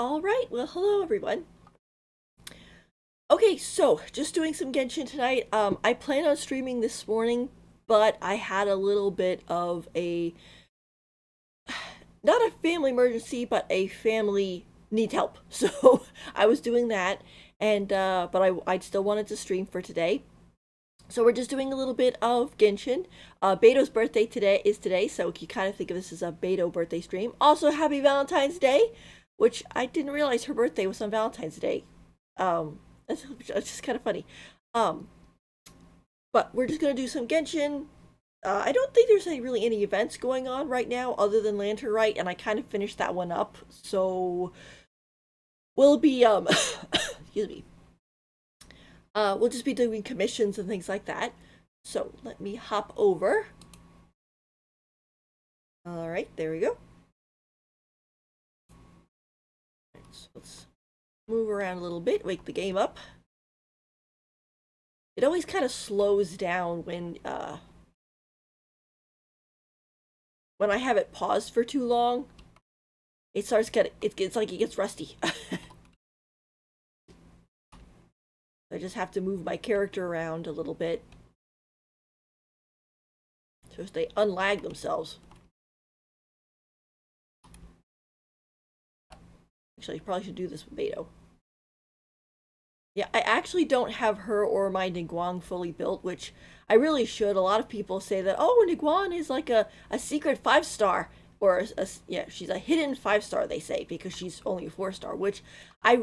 All right, well, hello everyone. Okay, so just doing some Genshin tonight. I plan on streaming this morning, but I had a little bit of a not a family emergency, but a family needs help. So I was doing that, and but I still wanted to stream for today. So we're just doing a little bit of Genshin. Beidou's birthday today is today, so you kind of think of this as a Beidou birthday stream. Also, happy Valentine's Day, which I didn't realize her birthday was on Valentine's Day. It's just kind of funny. Um, but we're just gonna do some Genshin. I don't think there's really any events going on right now other than Lantern Rite, and I kind of finished that one up. So we'll be excuse me. We'll just be doing commissions and things like that. So let me hop over. All right, there we go. Right, so let's move around a little bit, wake the game up. It always kind of slows down when I have it paused for too long. It starts getting it's like it gets rusty. I just have to move my character around a little bit so they unlag themselves. Actually, I probably should do this with Beidou. Yeah, I actually don't have her or my Niguang fully built, which I really should. A lot of people say that, oh, Niguang is like a secret 5 star, or yeah, she's a hidden 5 star, they say, because she's only a 4 star, which I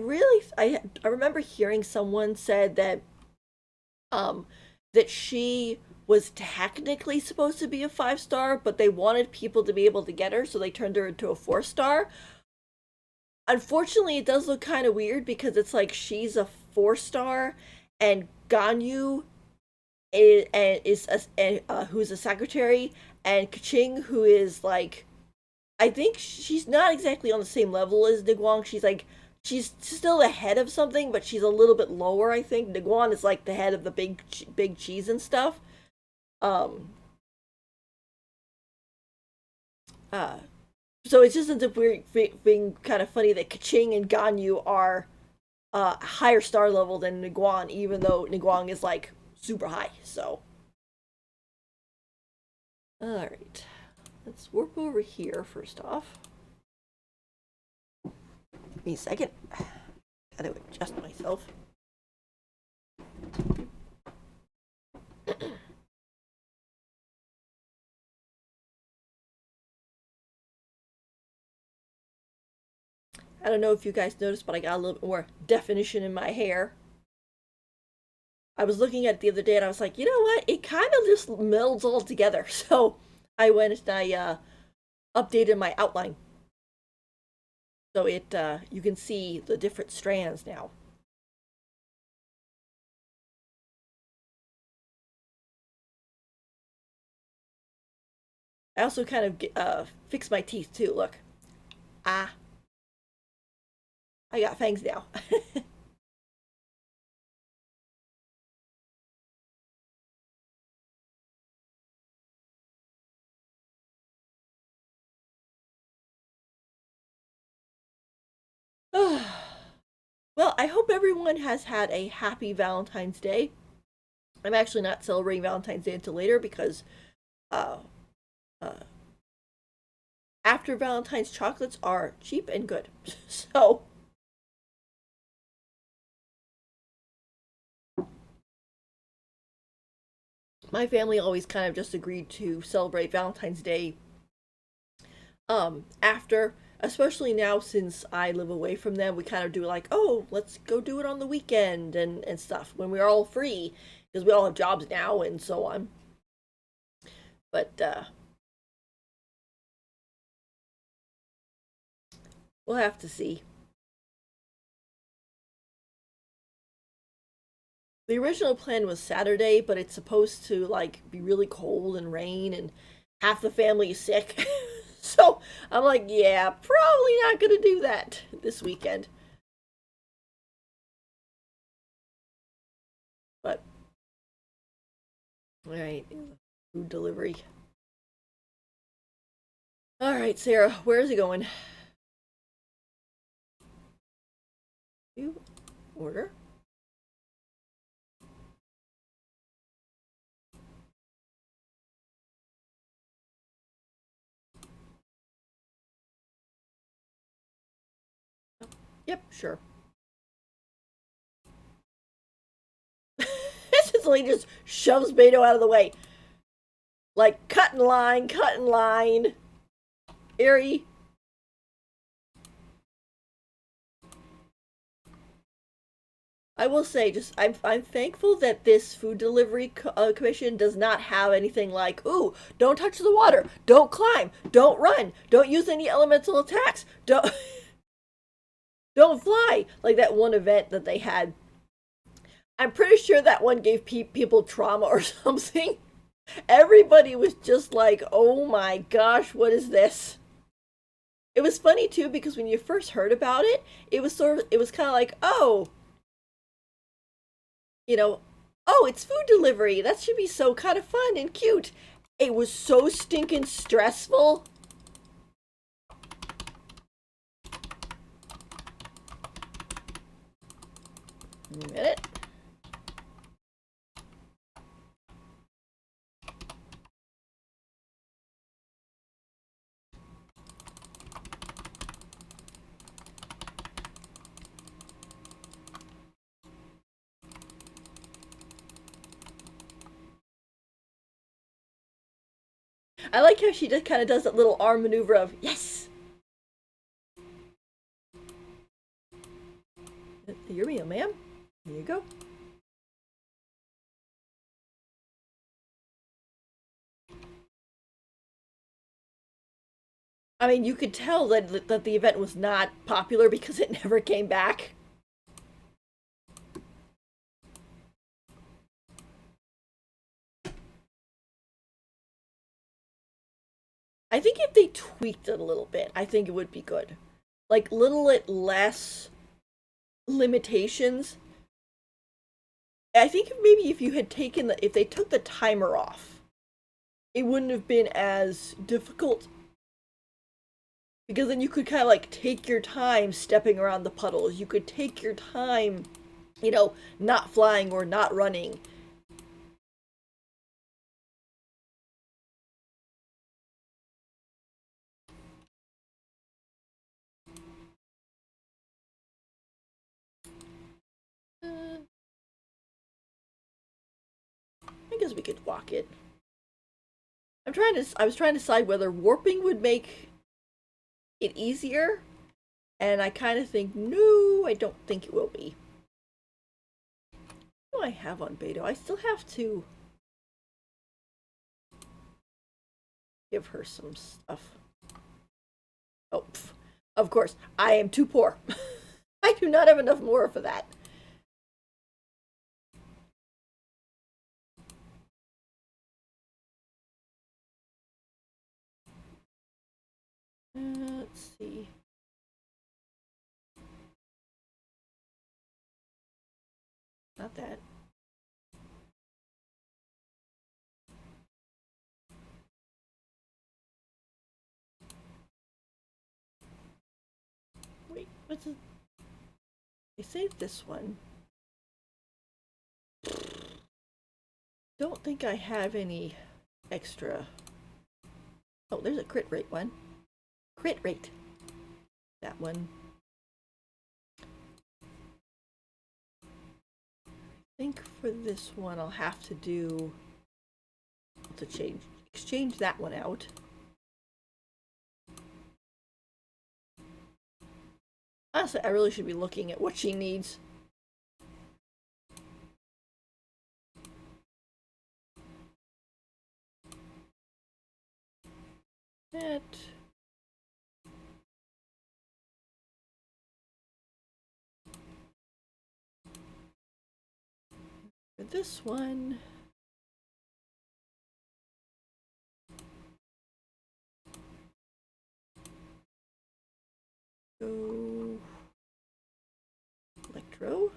remember hearing someone said um, that she was technically supposed to be a 5 star, but they wanted people to be able to get her, so they turned her into a 4 star. Unfortunately, it does look kind of weird because it's like she's a 4 star, and Ganyu who's a secretary, and Kaching, who is like, I think she's not exactly on the same level as Niguang. She's still the head of something, but she's a little bit lower. I think Niguang is like the head of the big cheese and stuff. Um, uh, so it just ends up weird being kind of funny that Kaching and Ganyu are higher star level than Niguang, even though Niguang is like super high. So, all right, let's warp over here first off. Give me a second. Gotta adjust myself. I don't know if you guys noticed, but I got a little bit more definition in my hair. I was looking at it the other day and I was like, you know what? It kind of just melds all together. So I went and I updated my outline. So you can see the different strands now. I also kind of fixed my teeth too. Look. Ah, I got fangs now. Well, I hope everyone has had a happy Valentine's Day. I'm actually not celebrating Valentine's Day until later because uh, uh, after Valentine's chocolates are cheap and good. So, my family always kind of just agreed to celebrate Valentine's Day after, especially now since I live away from them. We kind of do like, oh, let's go do it on the weekend and stuff when we're all free because we all have jobs now and so on. But we'll have to see. The original plan was Saturday, but it's supposed to like be really cold and rain, and half the family is sick. So I'm like, yeah, probably not gonna do that this weekend. But all right, food delivery. All right, Sarah, where is it going? You order. Yep, sure. Cicely just shoves Beidou out of the way. Like, cut in line, cut in line. Eerie. I will say, just I'm thankful that this food delivery commission does not have anything like, ooh, don't touch the water, don't climb, don't run, don't use any elemental attacks, don't fly, like that one event that they had. I'm pretty sure that one gave people trauma or something. Everybody was just like, oh my gosh, what is this? It was funny too because when you first heard about it, it was kind of like, oh, you know, oh, it's food delivery. That should be so kind of fun and cute. It was so stinking stressful. A minute. I like how she just kind of does that little arm maneuver of, yes! Your meal, ma'am. Here you go. I mean, you could tell that the event was not popular because it never came back. I think if they tweaked it a little bit, I think it would be good. Like, little it less limitations. I think maybe if you had taken if they took the timer off, it wouldn't have been as difficult because then you could kind of like take your time stepping around the puddles. You could take your time, not flying or not running. Uh, I guess we could walk it. I was trying to decide whether warping would make it easier, and I kind of think, no, I don't think it will be. What do I have on Beidou? I still have to give her some stuff. Oh, of course, I am too poor. I do not have enough more for that. Let's see. Not that. Wait, what's it? I saved this one. Don't think I have any extra. Oh, there's a crit rate one. Crit rate. That one. I think for this one I'll have to do to exchange that one out. Honestly, I really should be looking at what she needs. That. For this one. Go. Electro.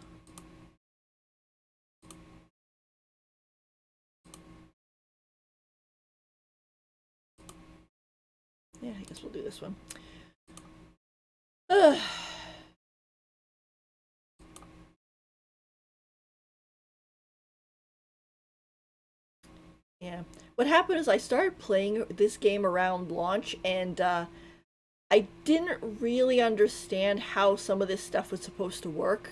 Yeah, I guess we'll do this one. Yeah. What happened is I started playing this game around launch, and I didn't really understand how some of this stuff was supposed to work,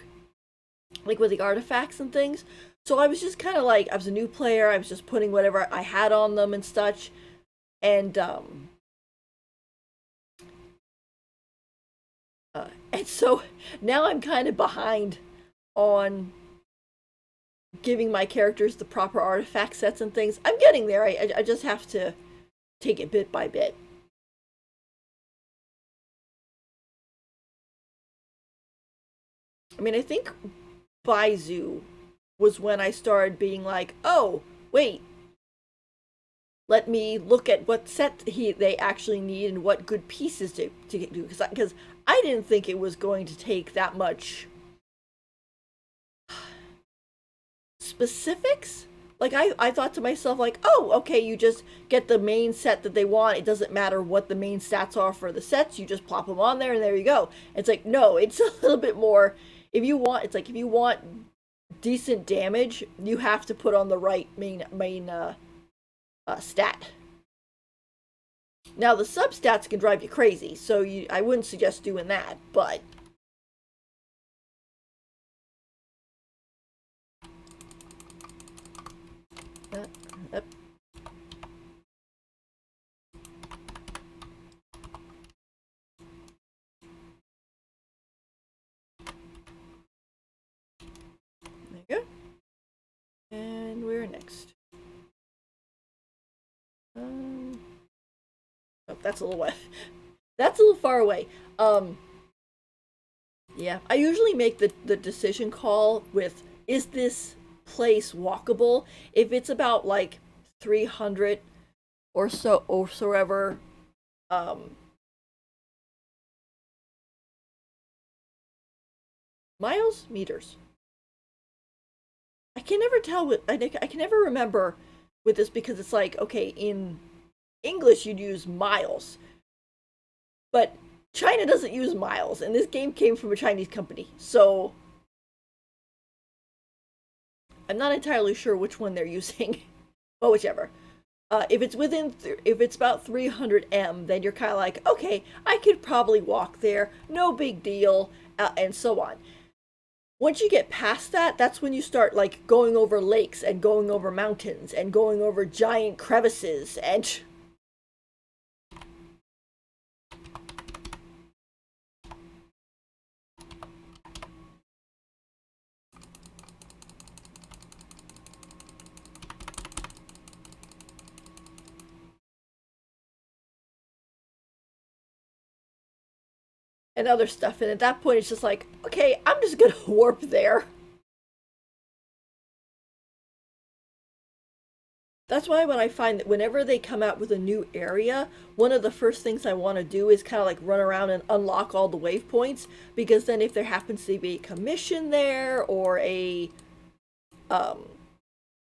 like with the artifacts and things. So I was just kind of like, I was a new player. I was just putting whatever I had on them and such, and so now I'm kind of behind on giving my characters the proper artifact sets and things. I'm getting there. I just have to take it bit by bit. I mean, I think Baizu was when I started being like, oh, wait, let me look at what set they actually need and what good pieces to do. Because I didn't think it was going to take that much specifics. Like, I thought to myself, like, oh, okay, you just get the main set that they want. It doesn't matter what the main stats are for the sets. You just plop them on there and there you go. It's like, no, it's a little bit more. If you want, it's like, if you want decent damage, you have to put on the right main stat. Now the substats can drive you crazy, so I wouldn't suggest doing that. But uh, uh, there you go. And we're next. Um, oh, that's a little way. That's a little far away. Yeah, I usually make the decision call with, is this place walkable? If it's about like 300 or so ever, um, miles, meters. I can never tell with I can never remember with this because it's like, okay, in English you'd use miles, but China doesn't use miles, and this game came from a Chinese company, so I'm not entirely sure which one they're using. But whichever. If it's if it's about 300 m, then you're kind of like, okay, I could probably walk there, no big deal, and so on. Once you get past that, that's when you start like going over lakes and going over mountains and going over giant crevices and other stuff. And at that point, it's just like, okay, I'm just gonna warp there. That's why when I find that whenever they come out with a new area, one of the first things I want to do is kind of like run around and unlock all the waypoints, because then if there happens to be a commission there or a um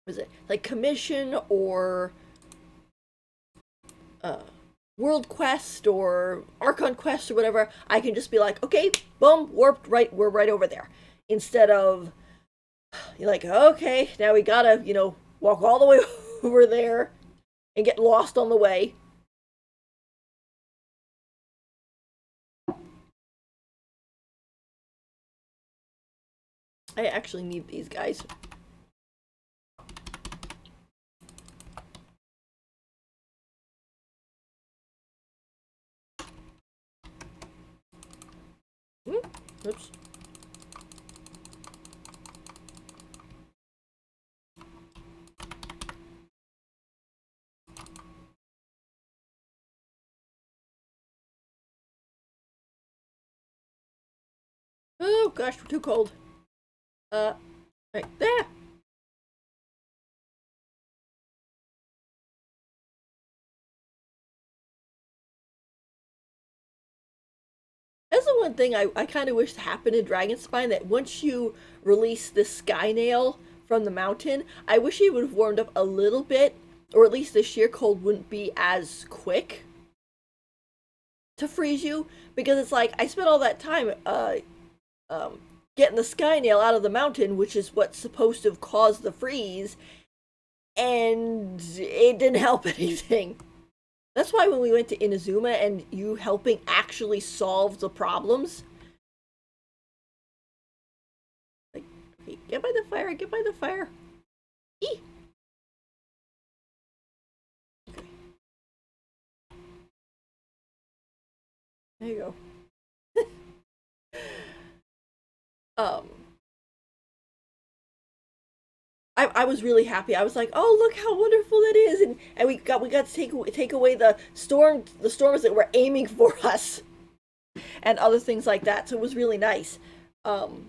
was it like commission or uh world quest or archon quest or whatever, I can just be like, okay, boom, warped, right, we're right over there, instead of you're like, okay, now we gotta walk all the way over there and get lost on the way. I actually need these guys. Oops. Oh gosh, we're too cold. Right there. That's the one thing I kind of wish happened in Dragonspine, that once you release the sky nail from the mountain, I wish it would have warmed up a little bit, or at least the sheer cold wouldn't be as quick to freeze you, because it's like I spent all that time um, getting the sky nail out of the mountain, which is what's supposed to have caused the freeze, and it didn't help anything. That's why when we went to Inazuma and you helping actually solve the problems, like, okay, get by the fire, get by the fire. Eee! Okay, there you go. Um, I was really happy. I was like, oh look how wonderful that is, and we got to take away the storms that were aiming for us and other things like that. So it was really nice. Um,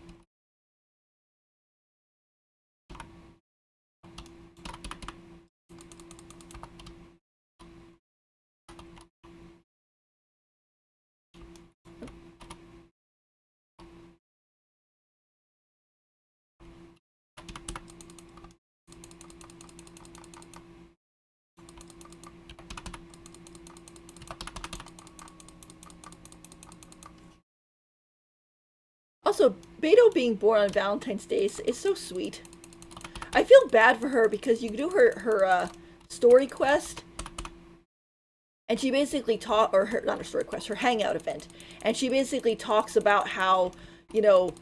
Also, Beidou being born on Valentine's Day is so sweet. I feel bad for her because you do her story quest, and she basically talk or her not her story quest, her hangout event, and she basically talks about how you know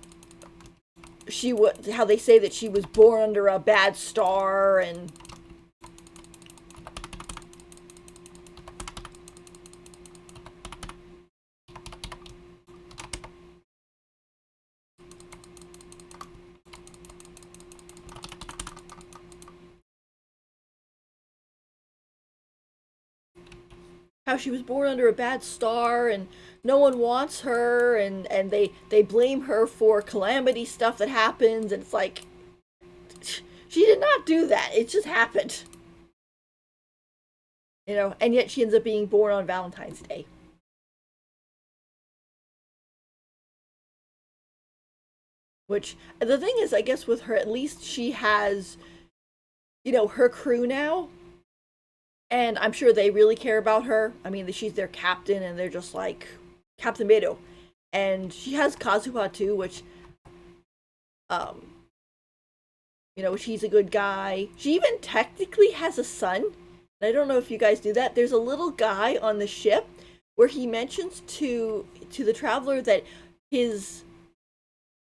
how they say that she was born under a bad star and how she was born under a bad star and no one wants her and they blame her for calamity stuff that happens and it's like she did not do that. It just happened. And yet she ends up being born on Valentine's Day. Which the thing is, I guess with her, at least she has, her crew now, and I'm sure they really care about her. I mean, she's their captain, and they're just like Captain Beidou, and she has Kazuha too, which, um, she's a good guy. She even technically has a son. I don't know if you guys knew that. There's a little guy on the ship where he mentions to the traveler that his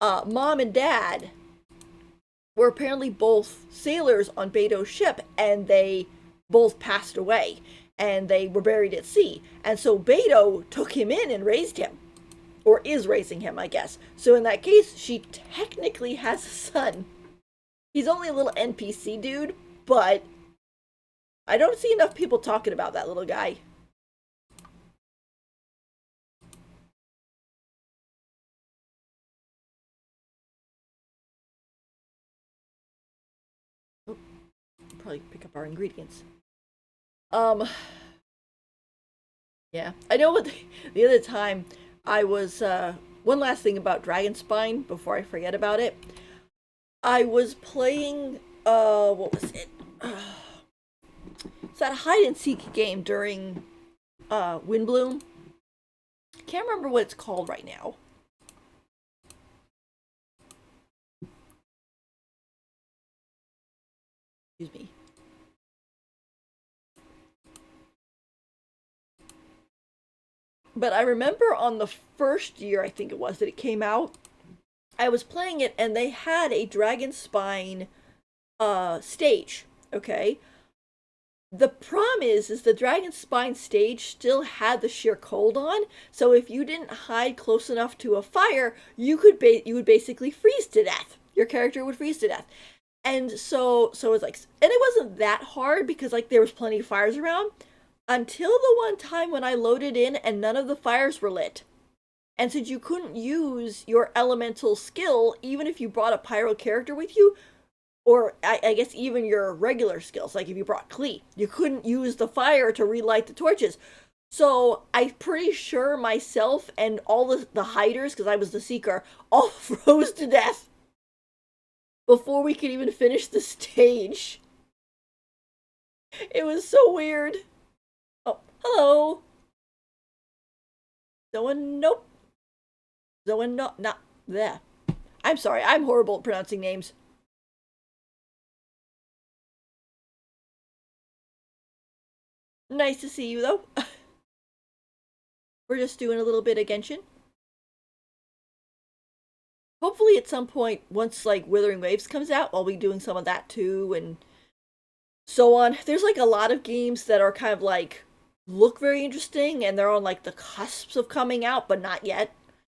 mom and dad were apparently both sailors on Beidou's ship, and they both passed away, and they were buried at sea. And so Beidou took him in and raised him, or is raising him, I guess. So in that case, she technically has a son. He's only a little NPC dude, but I don't see enough people talking about that little guy. Oh, probably pick up our ingredients. Um, yeah, I know what the other time I was. One last thing about Dragon Spine before I forget about it. I was playing. What was it? It's that hide and seek game during Windbloom. Can't remember what it's called right now. Excuse me. But I remember on the first year, I think it was, that it came out, I was playing it and they had a Dragon Spine stage. Okay. The problem is the Dragon Spine stage still had the sheer cold on, so if you didn't hide close enough to a fire, you would basically freeze to death. Your character would freeze to death. And so it's like, and it wasn't that hard because like there was plenty of fires around until the one time when I loaded in and none of the fires were lit. And since you couldn't use your elemental skill, even if you brought a pyro character with you, or I guess even your regular skills, like if you brought Klee, you couldn't use the fire to relight the torches. So I'm pretty sure myself and all the hiders, because I was the seeker, all froze to death before we could even finish the stage. It was so weird. Oh, hello. Zoan, nope. Zoan, no, not there. I'm sorry, I'm horrible at pronouncing names. Nice to see you, though. We're just doing a little bit of Genshin. Hopefully, at some point, once like Withering Waves comes out, I'll be doing some of that too, and so on. There's like a lot of games that are kind of like look very interesting, and they're on like the cusps of coming out, but not yet.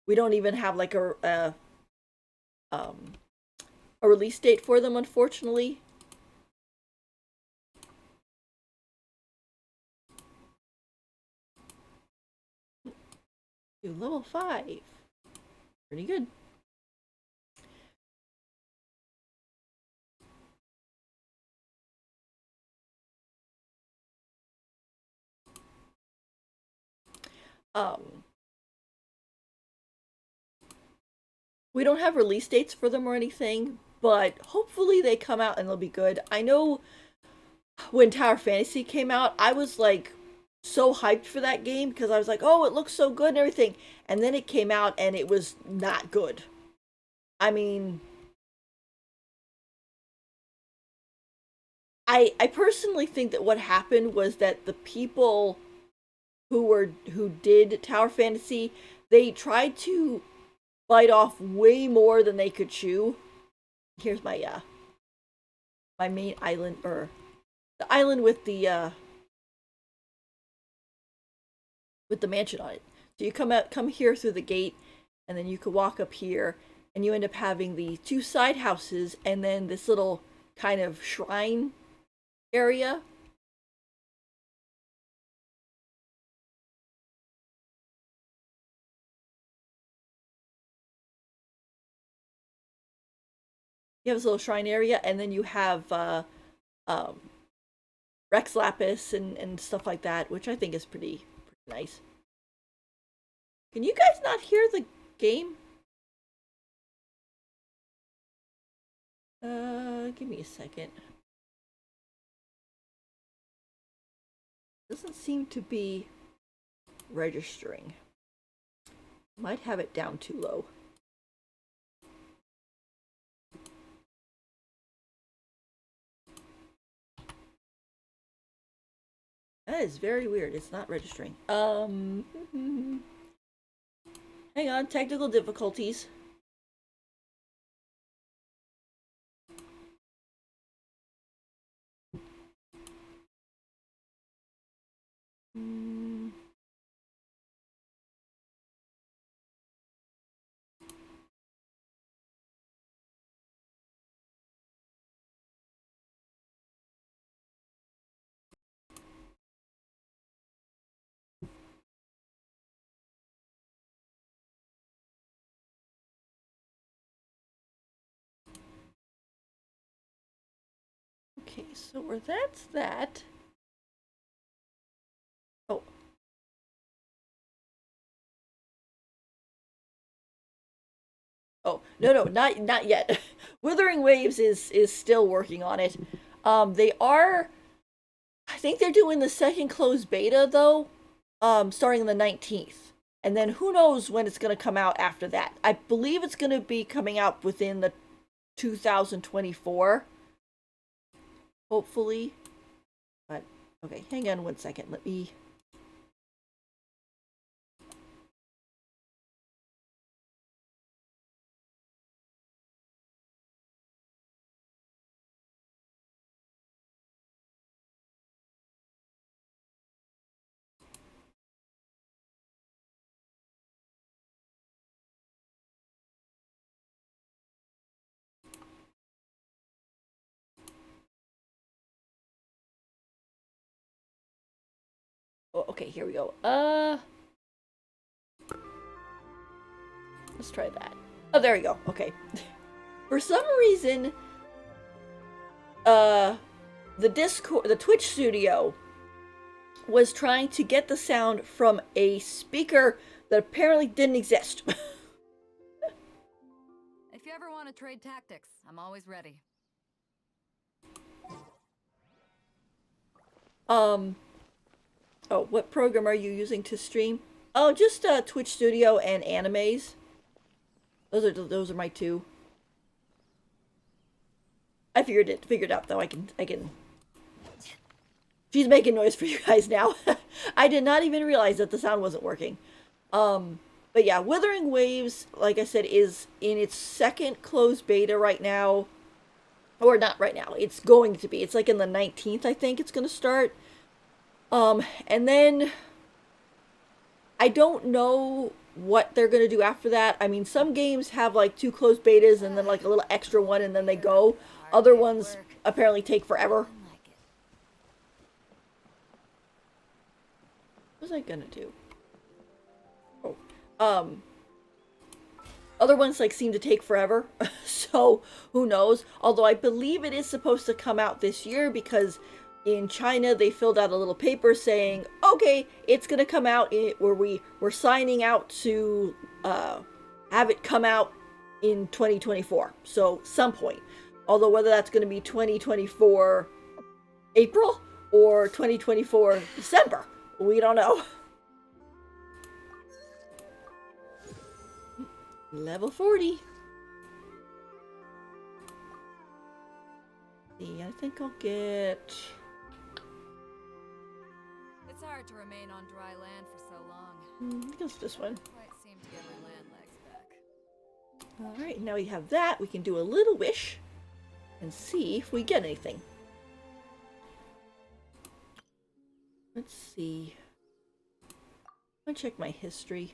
We don't even have like um a release date for them, unfortunately. Ooh, level 5. Pretty good. Um, we don't have release dates for them or anything, but hopefully they come out and they'll be good. I know when Tower Fantasy came out, I was like so hyped for that game because I was like, oh, it looks so good and everything. And then it came out and it was not good. I mean, I personally think that what happened was that the people who did Tower Fantasy, they tried to bite off way more than they could chew. Here's my main island, or the island with the mansion on it. So you come here through the gate, and then you could walk up here, and you end up having the two side houses, and then this little kind of shrine area. You have this little shrine area, and then you have um, Rex Lapis and stuff like that, which I think is pretty nice. Can you guys not hear the game? Give me a second. Doesn't seem to be registering. Might have it down too low. That is very weird. It's not registering. Hang on, technical difficulties. Mm. Okay, so where that's that. Oh. Oh, no, not yet. Withering Waves is still working on it. They are, I think they're doing the second closed beta though, starting on the 19th. And then who knows when it's going to come out after that. I believe it's going to be coming out within the 2024, hopefully. But okay, hang on one second. Let me. Oh, okay, here we go. Let's try that. Oh, there we go. Okay. For some reason, uh, the Twitch studio was trying to get the sound from a speaker that apparently didn't exist. If you ever want to trade tactics, I'm always ready. um, oh, what program are you using to stream? Oh, just Twitch Studio and Animes. Those are my two. I figured out though. I can. She's making noise for you guys now. I did not even realize that the sound wasn't working. But yeah, Withering Waves, like I said, is in its second closed beta right now. Or not right now. It's going to be. It's like in the 19th, I think it's going to start. And then I don't know what they're going to do after that. I mean, some games have like two closed betas and then like a little extra one and then they go. Hard Other day's ones work. apparently take forever. Like it. What was I going to do? Oh, other ones like seem to take forever. So, who knows? Although I believe it is supposed to come out this year because in China they filled out a little paper saying, "Okay, it's going to come out where we're signing out to have it come out in 2024." So, some point. Although whether that's going to be 2024 April or 2024 December, we don't know. Level 40. See, I think I'll get... It's hard to remain on dry land for so long. I guess this one. Quite seem to get my land legs back. Alright, now we have that. We can do a little wish and see if we get anything. Let's see. I'm gonna check my history.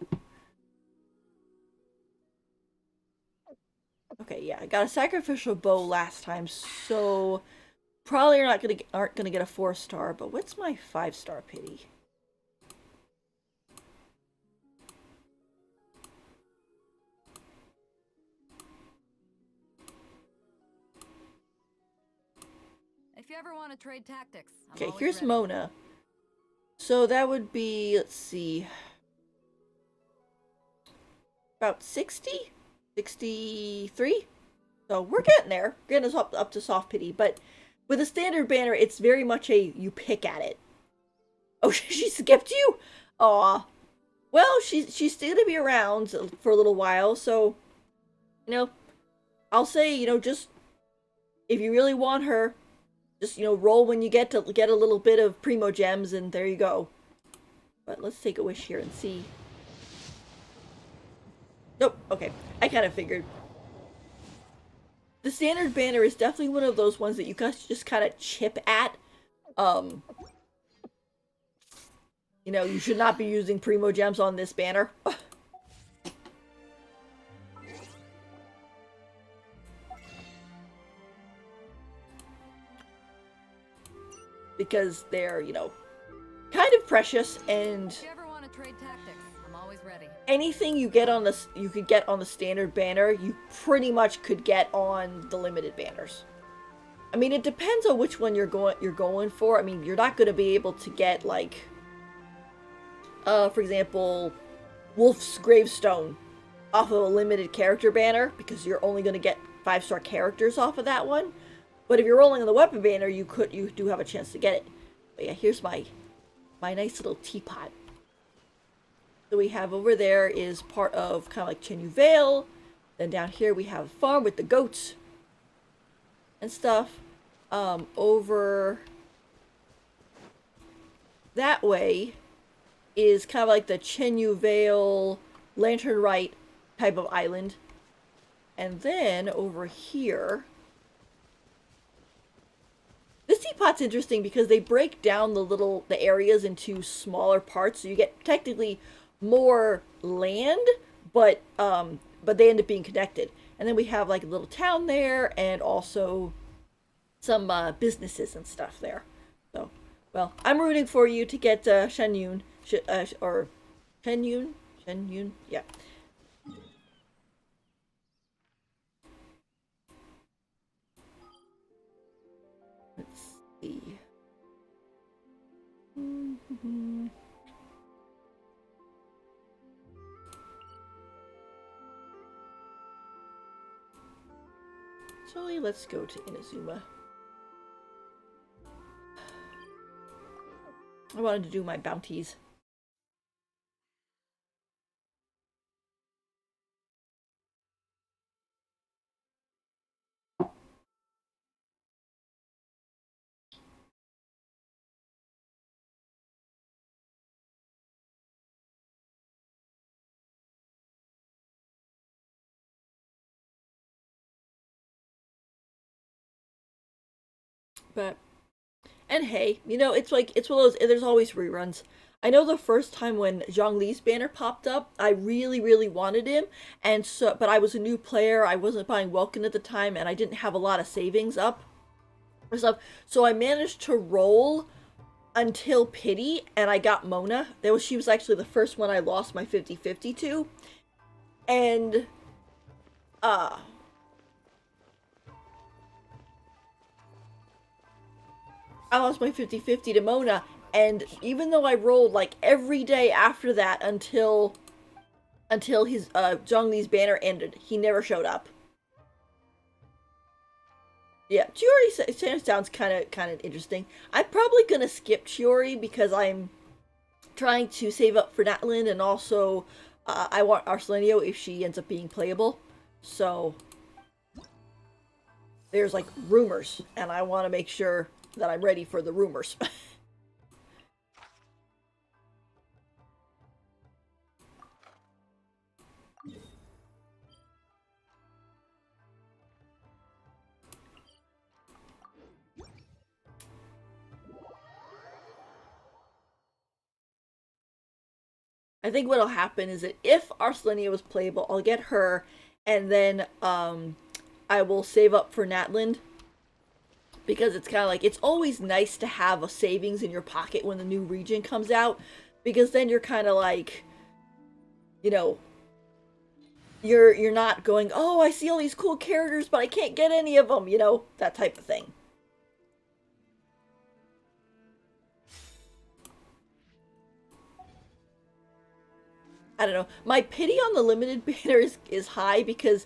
Okay, yeah, I got a sacrificial bow last time, so probably aren't gonna get a 4-star. But what's my 5-star pity? If you ever want to trade tactics, I'm Okay, always here's ready. Mona. So that would be, let's see, about 60? 63? So we're getting there. Getting us up to soft pity. But with a standard banner, it's very much a you pick at it. Oh, she skipped you? Aw. Well, she's still gonna be around for a little while, so I'll say, just if you really want her, just roll when you get a little bit of primo gems, and there you go. But let's take a wish here and see. Nope. Okay, I kind of figured. The standard banner is definitely one of those ones that you guys just kind of chip at. Um, you should not be using primo gems on this banner. Because they're, kind of precious, and If you ever want to trade tactics, I'm always ready. anything you could get on the standard banner, you pretty much could get on the limited banners. I mean, it depends on which one you're going for. I mean, you're not going to be able to get like for example, Wolf's Gravestone off of a limited character banner because you're only going to get 5-star characters off of that one. But if you're rolling on the weapon banner, you do have a chance to get it. But yeah, here's my nice little teapot. So we have over there is part of kind of like Chenyu Vale. Then down here we have a farm with the goats and stuff. Over that way is kind of like the Chenyu Vale Lantern Right type of island. And then over here, this teapot's interesting because they break down the areas into smaller parts, so you get technically more land, but they end up being connected. And then we have like a little town there, and also some businesses and stuff there. So, well, I'm rooting for you to get Shenyun, or Shenyun, yeah. Let's see. So let's go to Inazuma. I wanted to do my bounties. But and hey, it's like it's one of those. There's always reruns. I know the first time when Zhongli's banner popped up, I really, really wanted him, and so but I was a new player. I wasn't buying Welkin at the time, and I didn't have a lot of savings up or stuff. So I managed to roll until Pity, and I got Mona. She was actually the first one I lost my 50-50 to, and uh I lost my 50-50 to Mona, and even though I rolled like every day after that until his Zhongli's banner ended, he never showed up. Yeah, Chiori sounds kind of interesting. I'm probably gonna skip Chiori because I'm trying to save up for Natlin, and also I want Arsenio if she ends up being playable. So there's like rumors, and I want to make sure that I'm ready for the rumors. I think what'll happen is that if Arsenio is playable, I'll get her, and then I will save up for Natland, because it's kind of like it's always nice to have a savings in your pocket when the new region comes out, because then you're kind of like, you know, you're not going, oh, I see all these cool characters, but I can't get any of them, that type of thing. I don't know. My pity on the limited banner is high because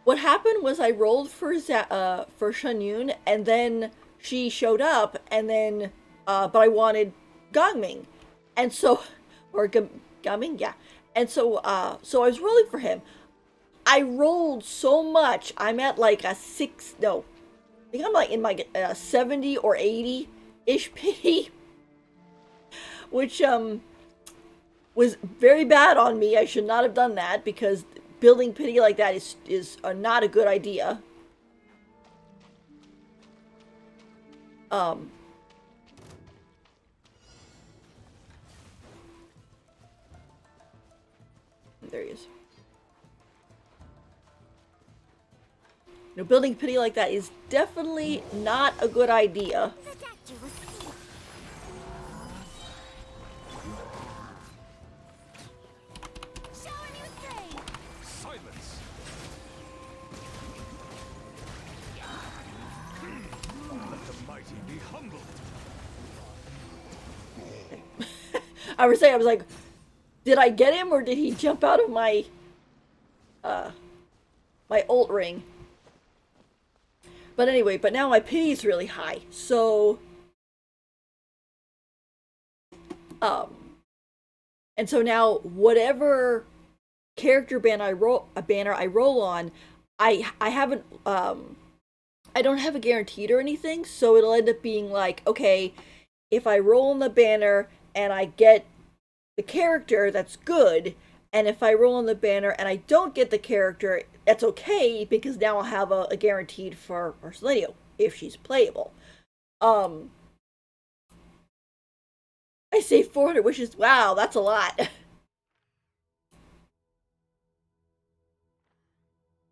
what happened was I rolled for Shunyun, and then she showed up, and then but I wanted Gongming, and so or Gongming, yeah, and so I was rolling for him. I rolled so much. I'm at like a six. No, I think I'm like in my 70 or 80 ish pity, which was very bad on me. I should not have done that because building pity like that is not a good idea. Um, there he is. Building pity like that is definitely not a good idea. I was like, did I get him or did he jump out of my my ult ring? But anyway, but now my pity is really high. So and so now whatever character banner I roll on, I haven't I don't have a guaranteed or anything, so it'll end up being like, okay, if I roll on the banner and I get the character, that's good. And if I roll on the banner and I don't get the character, that's okay because now I'll have a guaranteed for Arsenio if she's playable. Um, I say 400 wishes. Wow, that's a lot.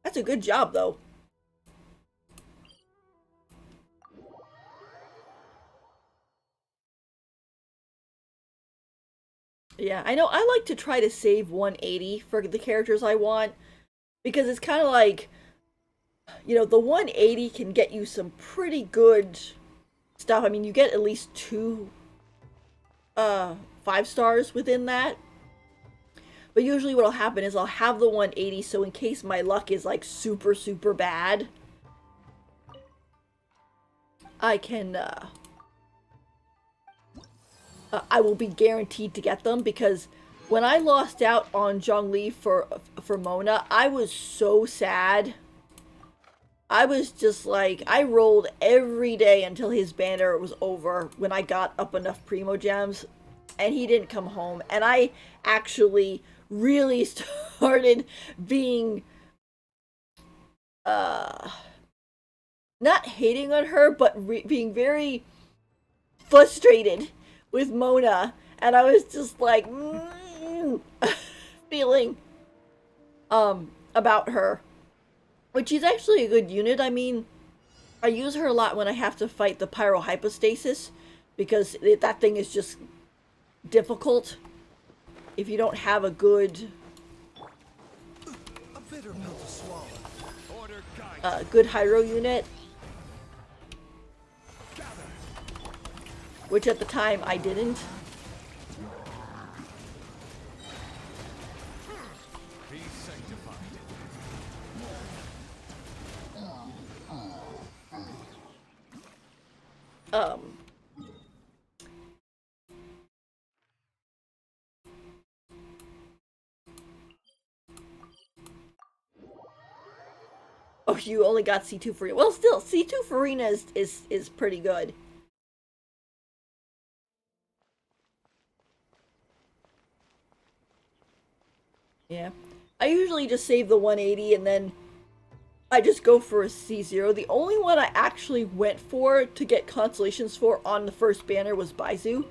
That's a good job though. Yeah, I know. I like to try to save 180 for the characters I want because it's kind of like, the 180 can get you some pretty good stuff. I mean, you get at least two 5 stars within that. But usually what'll happen is I'll have the 180 so in case my luck is like super super bad, I can I will be guaranteed to get them because when I lost out on Zhongli for Mona, I was so sad. I was just like, I rolled every day until his banner was over when I got up enough Primo Gems, and he didn't come home. And I actually really started being not hating on her, but being very frustrated with Mona, and I was just like feeling about her, which is actually a good unit. I mean, I use her a lot when I have to fight the pyrohypostasis because that thing is just difficult if you don't have a good good Hyro unit, which at the time I didn't. Um, oh, you only got C2 for well, still C2 for Arena is pretty good. Yeah, I usually just save the 180 and then I just go for a C0. The only one I actually went for to get consolations for on the first banner was Beidou.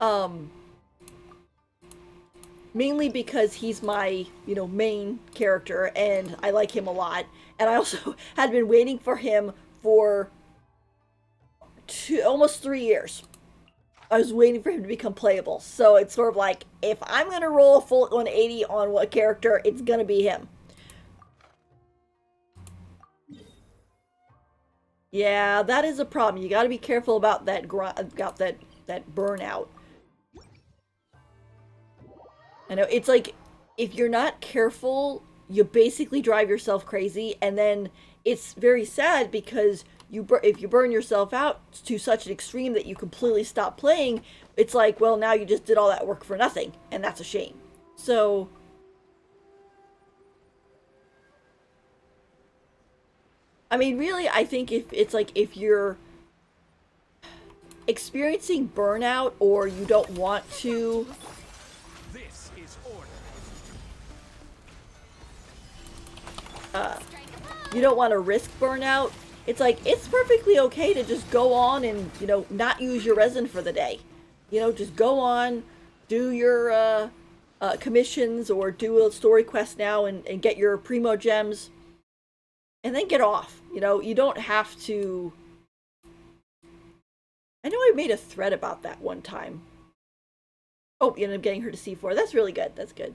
Um, Mainly because he's my, main character and I like him a lot. And I also had been waiting for him for almost 3 years. I was waiting for him to become playable. So it's sort of like, if I'm going to roll a full 180 on what character, it's going to be him. Yeah, that is a problem. You got to be careful about that that burnout. I know it's like if you're not careful, you basically drive yourself crazy, and then it's very sad because if you burn yourself out to such an extreme that you completely stop playing, it's like, well, now you just did all that work for nothing, and that's a shame. So, I mean, really, I think if it's like if you're experiencing burnout or you don't want to you don't want to risk burnout, it's like it's perfectly okay to just go on and not use your resin for the day. Just go on, do your commissions or do a story quest now and get your primo gems, and then get off. You don't have to. I know I made a thread about that one time. Oh, you ended up getting her to C4. That's really good. That's good.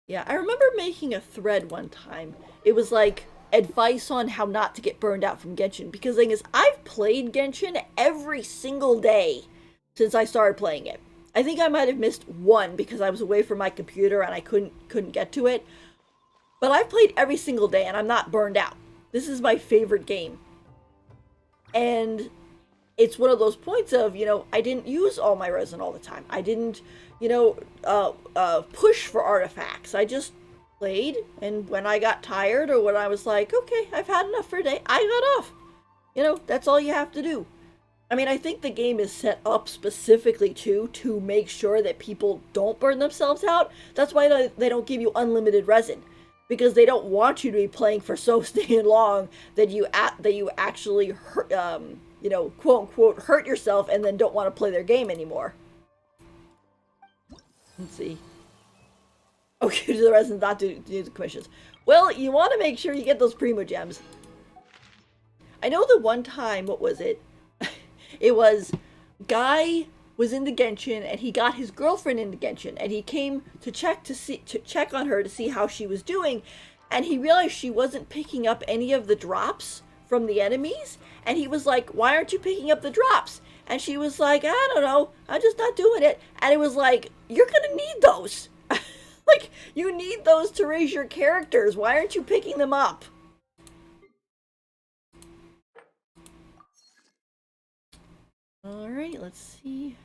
Yeah, I remember making a thread one time. It was like advice on how not to get burned out from Genshin. Because the thing is, I've played Genshin every single day since I started playing it. I think I might have missed one because I was away from my computer and I couldn't get to it. But I've played every single day and I'm not burned out. This is my favorite game. And it's one of those points of, I didn't use all my resin all the time. I didn't, push for artifacts. I just played, and when I got tired or when I was like, okay, I've had enough for a day, I got off. That's all you have to do. I mean, I think the game is set up specifically to make sure that people don't burn themselves out. That's why they don't give you unlimited resin, because they don't want you to be playing for so stinking long that you actually hurt, quote unquote, hurt yourself and then don't want to play their game anymore. Let's see. Okay, do the resin not do the commissions. Well, you want to make sure you get those primo gems. I know the one time, what was it? It was guy was in the Genshin and he got his girlfriend into Genshin and he came to check on her to see how she was doing, and he realized she wasn't picking up any of the drops from the enemies, and he was like, "Why aren't you picking up the drops?" And she was like, "I don't know, I'm just not doing it." And it was like, "You're gonna need those." Like, you need those to raise your characters. Why aren't you picking them up? Alright, let's see.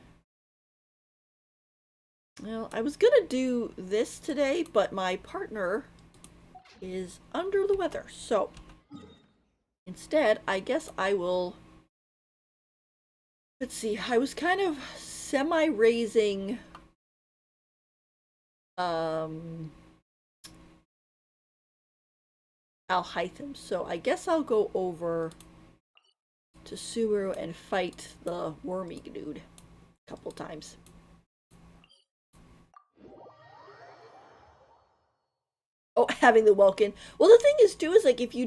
Well, I was gonna do this today, but my partner is under the weather. So, instead, I guess I will... Let's see, I was kind of semi-raising... Alhaitham. So I guess I'll go over to Sumeru and fight the wormy dude a couple times. Oh, having the Welkin. Well, the thing is too is like if you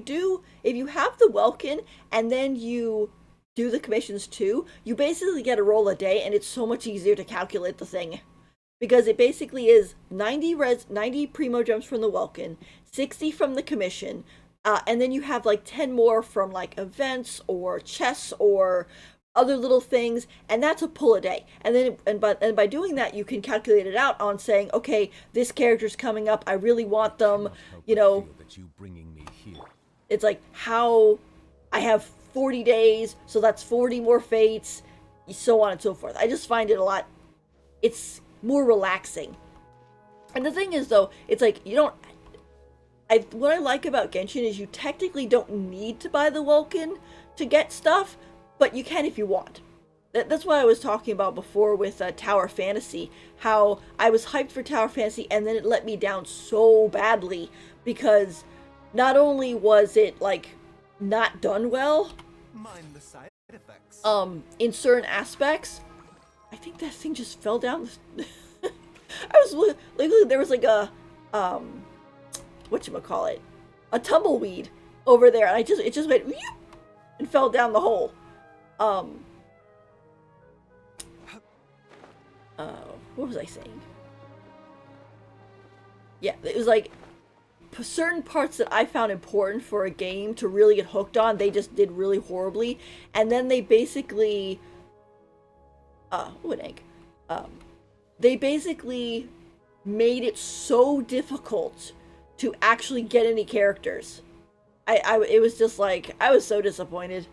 have the Welkin and then you do the commissions too, you basically get a roll a day, and it's so much easier to calculate the thing because it basically is 90 primo gems from the Welkin, 60 from the commission, and then you have like 10 more from like events or chests or other little things, and that's a pull a day. And then by doing that, you can calculate it out on saying, okay, this character's coming up, I really want them, you know. That you bringing me here. It's like how I have 40 days, so that's 40 more fates, so on and so forth. I just find it a lot, it's more relaxing. And the thing is though, it's like you don't what I like about Genshin is you technically don't need to buy the Welkin to get stuff, but you can if you want. That's what I was talking about before with Tower Fantasy, how I was hyped for Tower Fantasy and then it let me down so badly because not only was it like not done well, Mind the side effects. in certain aspects, I think that thing just fell down. I was literally there was like a whatchamacallit, a tumbleweed over there, and it just went and fell down the hole. What was I saying? Yeah, it was like certain parts that I found important for a game to really get hooked on, they just did really horribly, and then they basically, they basically made it so difficult to actually get any characters. It was just like, I was so disappointed.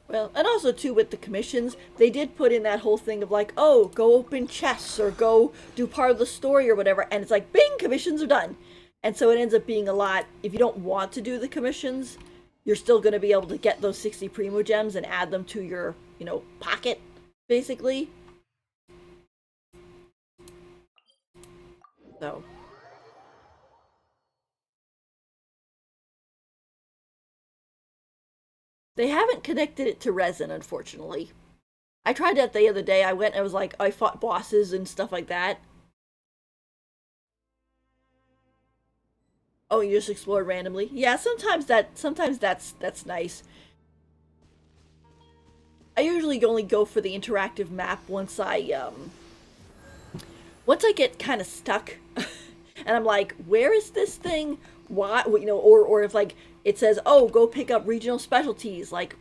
Well, and also too with the commissions, they did put in that whole thing of like, oh, go open chests or go do part of the story or whatever, and it's like, bing, commissions are done. And so it ends up being a lot, if you don't want to do the commissions, you're still going to be able to get those 60 primo gems and add them to your, pocket, basically. So. They haven't connected it to resin, unfortunately. I tried that the other day. I went and I was like, I fought bosses and stuff like that. Oh, you just explored randomly? Yeah, sometimes that's nice. I usually only go for the interactive map once I get kind of stuck and I'm like, where is this thing? Why, or if like it says, oh, go pick up regional specialties, like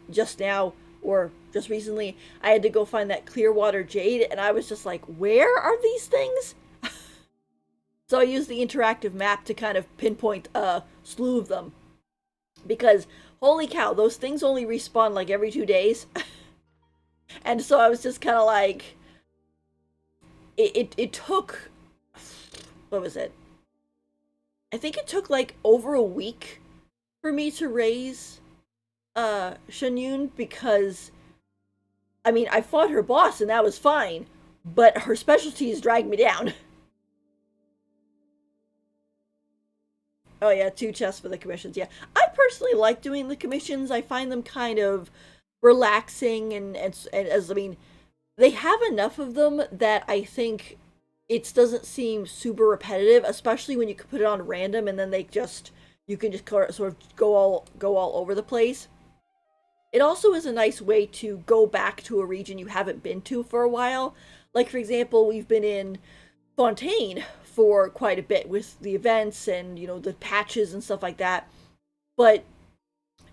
just now or just recently, I had to go find that Clearwater Jade, and I was just like, where are these things? So I used the interactive map to kind of pinpoint a slew of them, because holy cow, those things only respawn like every 2 days. And so I was just kind of like, it took, what was it? I think it took like over a week for me to raise Shanyun, because I mean, I fought her boss and that was fine, but her specialties dragged me down. Oh yeah, 2 chests for the commissions. Yeah, I personally like doing the commissions. I find them kind of relaxing, and as I mean, they have enough of them that I think it doesn't seem super repetitive, especially when you can put it on random and then you can just sort of go all over the place. It also is a nice way to go back to a region you haven't been to for a while. Like, for example, we've been in Fontaine for quite a bit with the events and, you know, the patches and stuff like that. But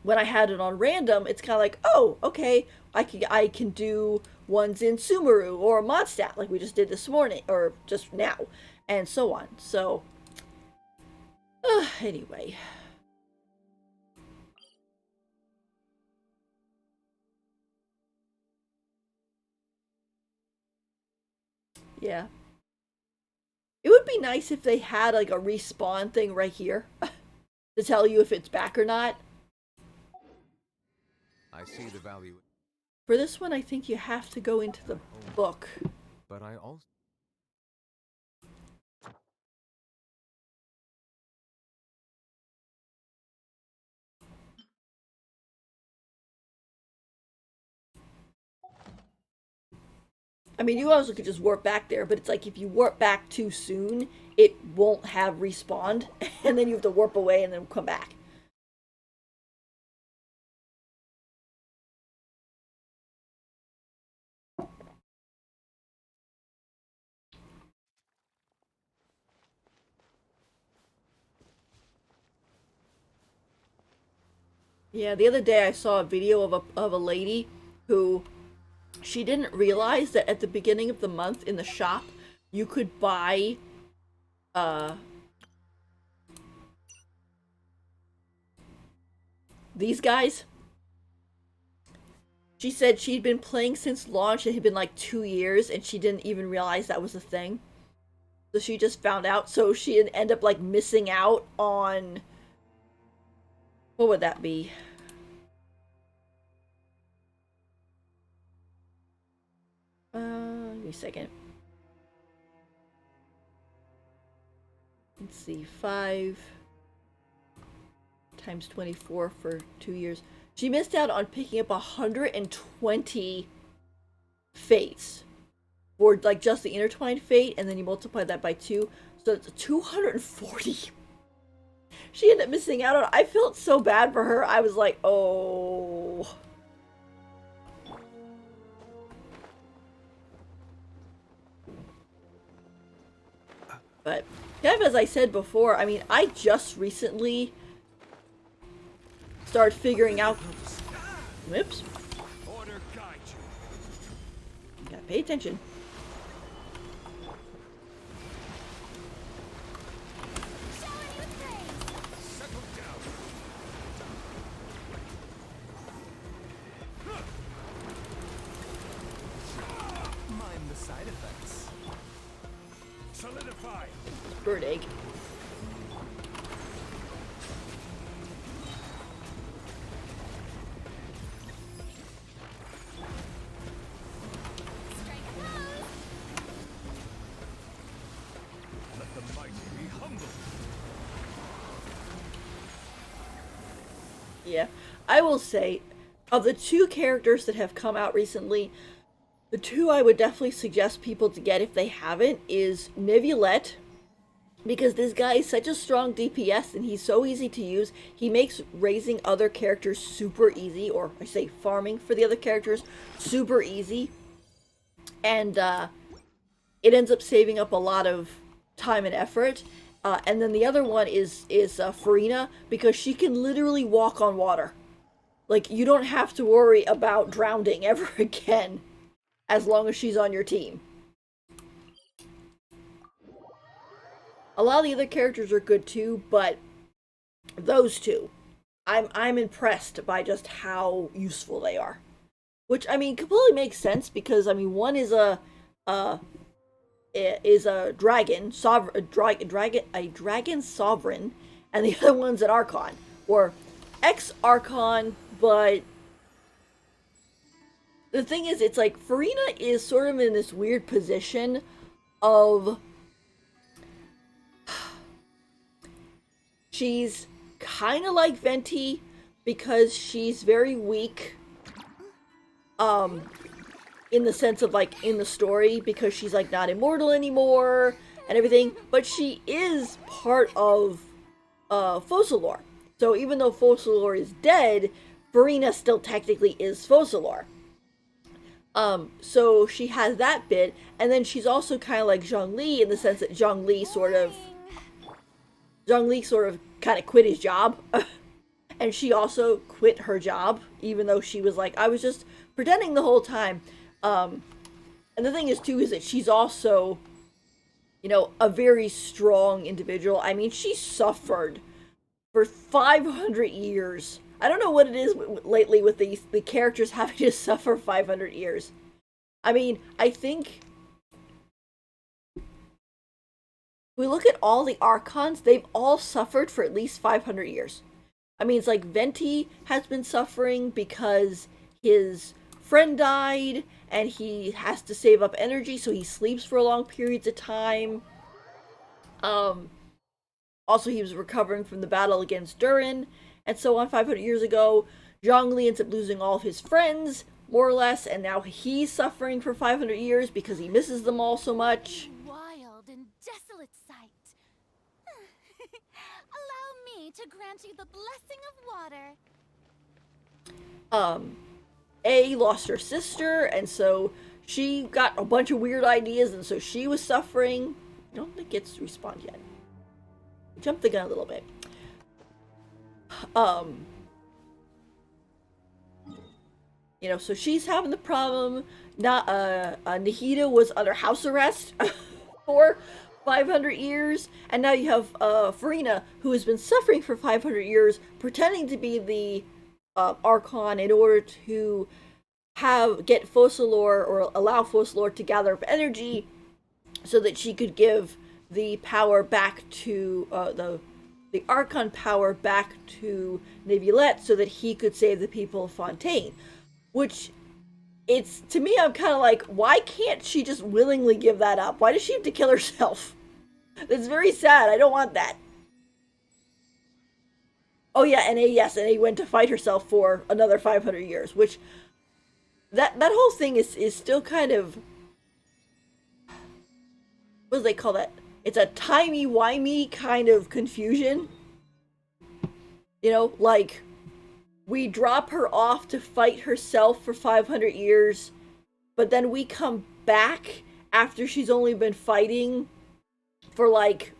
when I had it on random, it's kind of like, oh, okay, I can do ones in Sumeru or Mondstadt like we just did this morning or just now, and so on. So anyway. Yeah. It would be nice if they had like a respawn thing right here to tell you if it's back or not. I see the value, For this one, I think you have to go into the book. but I also I mean, you also could just warp back there, but it's like if you warp back too soon, it won't have respawned, and then you have to warp away and then come back. Yeah, the other day I saw a video of a lady who she didn't realize that at the beginning of the month in the shop you could buy these guys. She said she'd been playing since launch. It had been like 2 years and she didn't even realize that was a thing. So she just found out. So she'd end up like missing out on, what would that be? Give me a second. Let's see, 5 times 24 for 2 years. She missed out on picking up 120 fates for like just the intertwined fate, and then you multiply that by 2, so it's 240. She ended up missing out on. I felt so bad for her. I was like, oh. But kind of as I said before, I mean, I just recently started figuring out. Whoops. order guide you. Gotta pay attention. Settle down. Mind the side effects. Solidify. Bird egg. Let the mighty be humbled. Yeah, I will say, of the 2 characters that have come out recently, the 2 I would definitely suggest people to get if they haven't is Neuvillette, because this guy is such a strong DPS and he's so easy to use. He makes raising other characters super easy, or I say farming for the other characters super easy, and it ends up saving up a lot of time and effort. And then the other one is Farina, because she can literally walk on water. Like, you don't have to worry about drowning ever again as long as she's on your team. A lot of the other characters are good too, but those 2, I'm impressed by just how useful they are. Which, I mean, completely makes sense because, I mean, one is a dragon sovereign, and the other one's an archon, or ex-archon. But the thing is, it's like Farina is sort of in this weird position of she's kind of like Venti because she's very weak in the sense of like in the story, because she's like not immortal anymore and everything, but she is part of Focalor. So even though Focalor is dead, Farina still technically is Focalor. So she has that bit, and then she's also kind of like Zhongli in the sense that Zhongli sort of kind of quit his job, and she also quit her job, even though she was like, I was just pretending the whole time. And the thing is too is that she's also, a very strong individual. I mean, she suffered for 500 years. I don't know what it is lately with the characters having to suffer 500 years. I mean, I think we look at all the archons, they've all suffered for at least 500 years. I mean, it's like Venti has been suffering because his friend died and he has to save up energy, so he sleeps for long periods of time. Um, Also, he was recovering from the battle against Durin, and so on 500 years ago. Zhongli ends up losing all of his friends, more or less, and now he's suffering for 500 years because he misses them all so much. Wild and desolate sight. Allow me to grant you the blessing of water. A lost her sister, and so she got a bunch of weird ideas, and so she was suffering. I don't think it's respawned yet. Jumped the gun a little bit. So she's having the problem. Not Nahida was under house arrest for 500 years, and now you have Farina, who has been suffering for 500 years, pretending to be the Archon in order to get Focalor, or allow Focalor to gather up energy so that she could give the power back to the Archon power back to Neuvillette so that he could save the people of Fontaine. Which, it's, to me, I'm kind of like, why can't she just willingly give that up? Why does she have to kill herself? That's very sad. I don't want that. Oh yeah, and A went to fight herself for another 500 years, which that whole thing is still kind of, what do they call that? It's a timey-wimey kind of confusion. Like, we drop her off to fight herself for 500 years, but then we come back after she's only been fighting for like,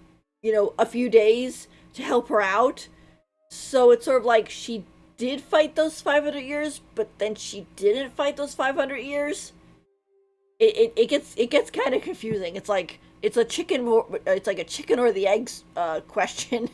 a few days to help her out. So it's sort of like she did fight those 500 years, but then she didn't fight those 500 years. It gets kind of confusing. It's like it's a chicken or the eggs question.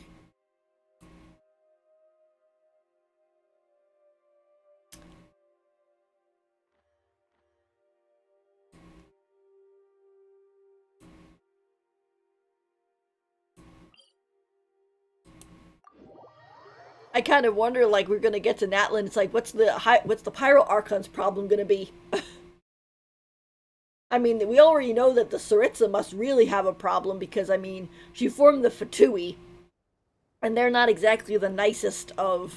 I kind of wonder, like, we're gonna get to Natlan. It's like, what's the Pyro Archon's problem gonna be? I mean, we already know that the Saritsa must really have a problem because, I mean, she formed the Fatui, and they're not exactly the nicest of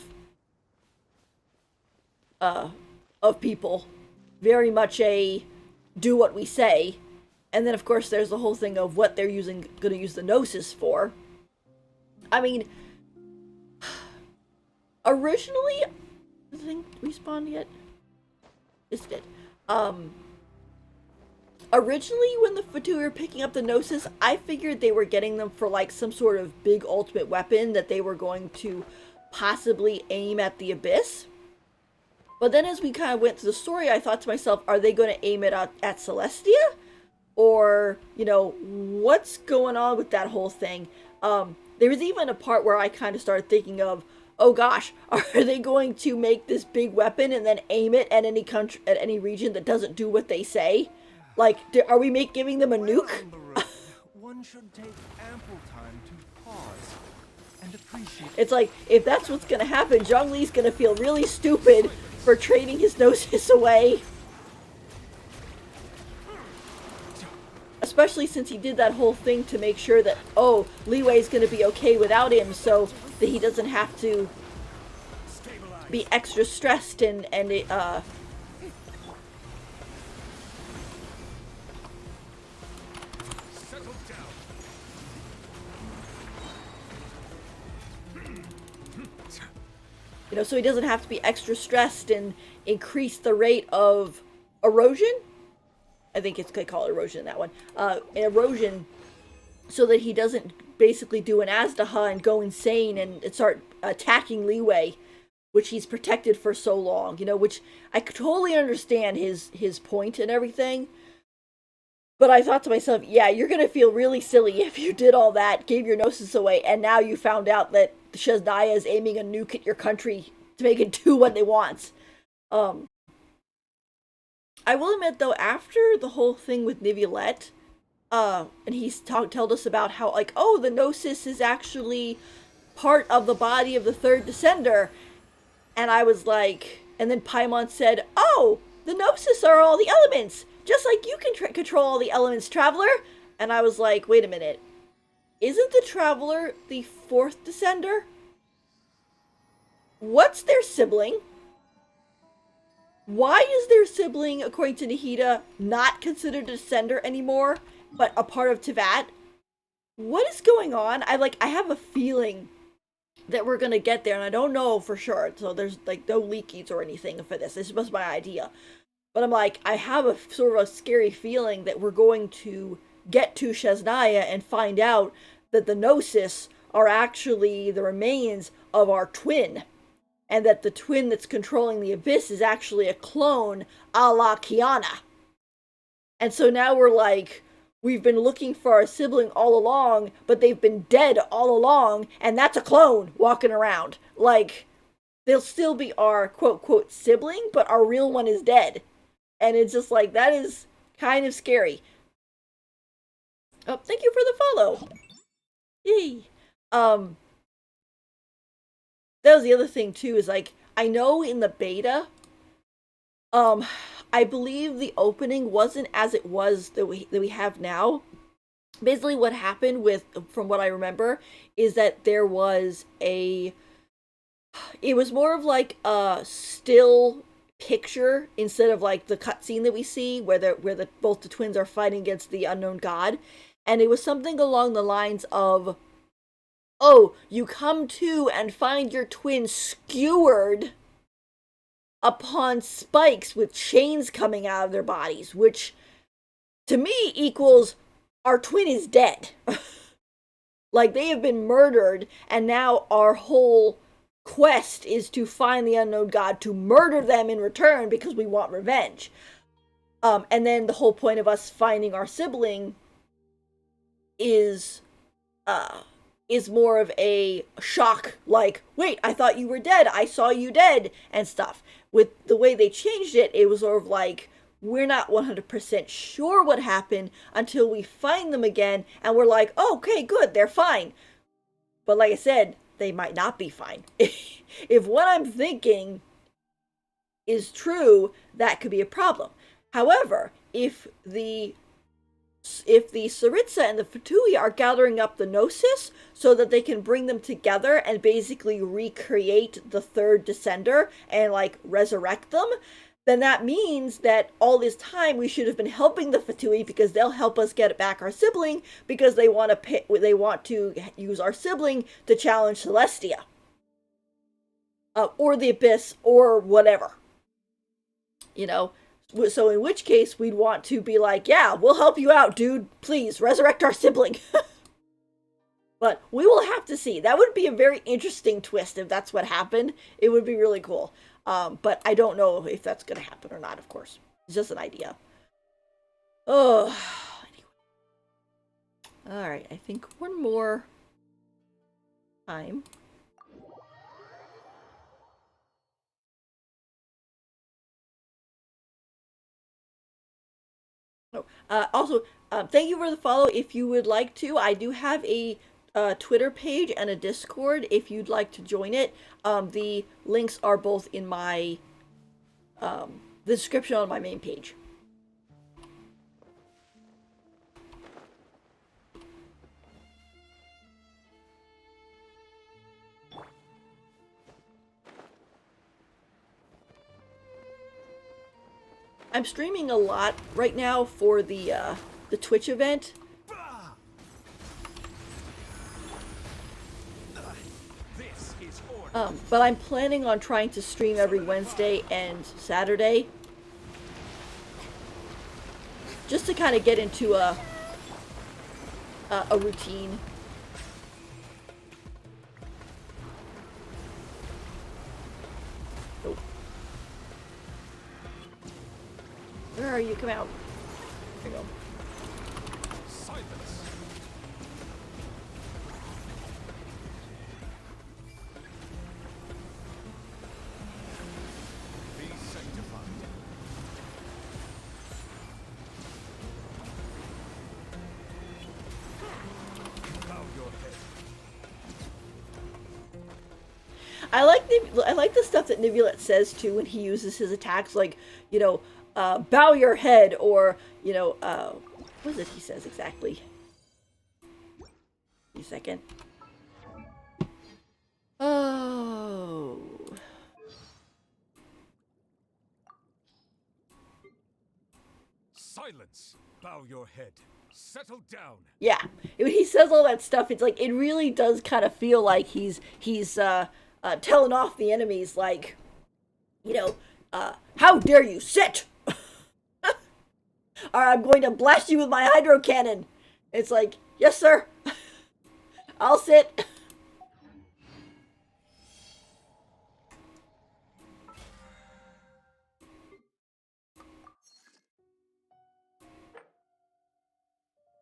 people. Very much a do what we say, and then of course there's the whole thing of what they're gonna use the Gnosis for. I mean, originally, I think respawned yet? This did. Originally, when the Fatui were picking up the Gnosis, I figured they were getting them for like some sort of big ultimate weapon that they were going to possibly aim at the Abyss. But then as we kind of went through the story, I thought to myself, are they going to aim it at Celestia? Or, what's going on with that whole thing? There was even a part where I kind of started thinking of, oh gosh, are they going to make this big weapon and then aim it at any country, at any region that doesn't do what they say? Like, are we giving them a nuke? One should take ample time to pause and appreciate. It's like, if that's what's gonna happen, Zhongli's gonna feel really stupid for trading his Gnosis away. Especially since he did that whole thing to make sure that, oh, Li Wei's gonna be okay without him, so that he doesn't have to be extra stressed and Settle down. so he doesn't have to be extra stressed and increase the rate of erosion. I think they call it erosion in that one. Erosion, so that he doesn't basically do an Azdaha and go insane and start attacking Leeway, which he's protected for so long. You know, which I totally understand his point and everything. But I thought to myself, yeah, you're going to feel really silly if you did all that, gave your Gnosis away, and now you found out that Shaznia is aiming a nuke at your country to make it do what they want. I will admit, though, after the whole thing with Niviolette, and he's told us about how, like, oh, the Gnosis is actually part of the body of the third Descender, and I was like, and then Paimon said, oh, the Gnosis are all the elements, just like you can control all the elements, Traveler. And I was like, wait a minute, isn't the Traveler the fourth Descender? What's their sibling? Why is their sibling, according to Nahida, not considered a Descender anymore, but a part of Teyvat? What is going on? I have a feeling that we're gonna get there, and I don't know for sure, so there's like no leakies or anything for this. This was my idea. But I'm like, I have a sort of a scary feeling that we're going to get to Shaznia and find out that the Gnosis are actually the remains of our twin. And that the twin that's controlling the Abyss is actually a clone a la Kiana. And so now we're like, we've been looking for our sibling all along, but they've been dead all along, and that's a clone walking around. Like, they'll still be our quote-quote sibling, but our real one is dead. And it's just like, that is kind of scary. Oh, thank you for the follow. Yay. That was the other thing too, is like, I know in the beta, I believe the opening wasn't as it was that we have now. Basically what happened from what I remember, is that there was it was more of like a still picture instead of like the cutscene that we see where both the twins are fighting against the unknown god, and it was something along the lines of, oh, you come to and find your twin skewered upon spikes with chains coming out of their bodies, which to me equals our twin is dead. Like, they have been murdered, and now our whole quest is to find the unknown god to murder them in return because we want revenge. And then the whole point of us finding our sibling is more of a shock, like, wait, I thought you were dead, I saw you dead, and stuff. With the way they changed it, it was sort of like, we're not 100% sure what happened until we find them again, and we're like, oh, okay, good, they're fine. But like I said, they might not be fine. If what I'm thinking is true, that could be a problem. However, if the Saritsa and the Fatui are gathering up the Gnosis so that they can bring them together and basically recreate the third Descender and, like, resurrect them, then that means that all this time we should have been helping the Fatui because they'll help us get back our sibling, because they want to use our sibling to challenge Celestia. Or the Abyss, or whatever. You know? So in which case, we'd want to be like, yeah, we'll help you out, dude. Please, resurrect our sibling. But we will have to see. That would be a very interesting twist if that's what happened. It would be really cool. But I don't know if that's going to happen or not, of course. It's just an idea. Oh, anyway. Alright, I think one more time. Also, thank you for the follow. If you would like to, I do have a Twitter page and a Discord if you'd like to join it. The links are both in my the description on my main page. I'm streaming a lot right now for the Twitch event. But I'm planning on trying to stream every Wednesday and Saturday. just to kind of get into a routine. Oh. Where are you? Come out. There you go. Silence. Be sanctified. Bow your head. I like the stuff that Nivulet says too when he uses his attacks, like, you know, bow your head, or, you know, what is it he says exactly? Wait a second. Oh. Silence. Bow your head. Settle down. Yeah. When he says all that stuff, it's like, it really does kind of feel like he's telling off the enemies, like, you know, how dare you sit? Or I'm going to blast you with my hydro cannon. It's like, yes, sir. I'll sit.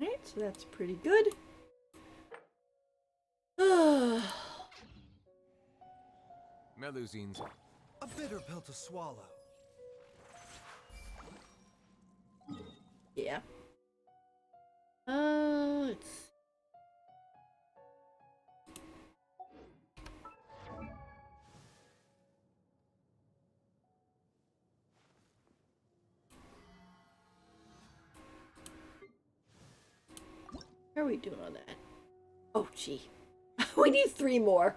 Alright, so that's pretty good. Melusines. A bitter pill to swallow. Yeah. Let's... How are we doing on that? Oh, gee. We need 3 more.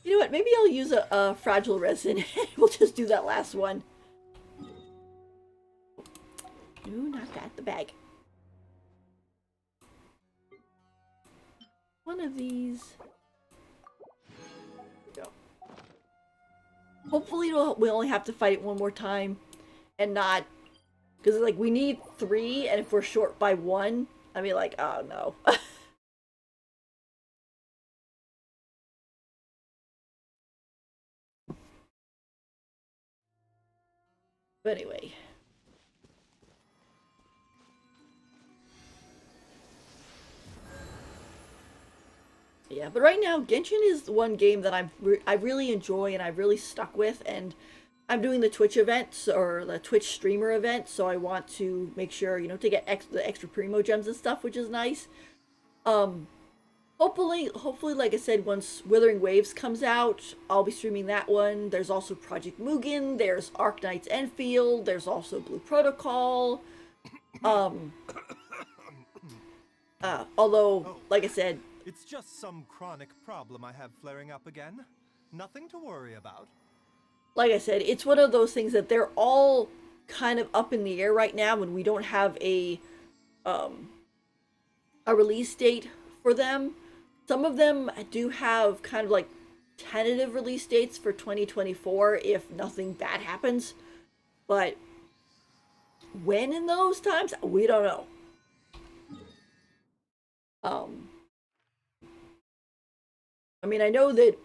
You know what? Maybe I'll use a fragile resin. We'll just do that last one. No, not that. The bag. One of these. There we go. Hopefully we only have to fight it one more time. And not... Because, like, we need 3, and if we're short by 1, I'd be like, oh, no. But anyway. Yeah, but right now, Genshin is the one game that I really enjoy and I've really stuck with, and I'm doing the Twitch events, or the Twitch streamer event, so I want to make sure, you know, to get the extra Primo gems and stuff, which is nice. Hopefully, like I said, once Withering Waves comes out, I'll be streaming that one. There's also Project Mugen, there's Arknight's Enfield, there's also Blue Protocol. Although, like I said... It's just some chronic problem I have flaring up again. Nothing to worry about. Like I said, it's one of those things that they're all kind of up in the air right now, when we don't have a release date for them. Some of them do have kind of like tentative release dates for 2024 if nothing bad happens. But when in those times, we don't know. I mean, I know that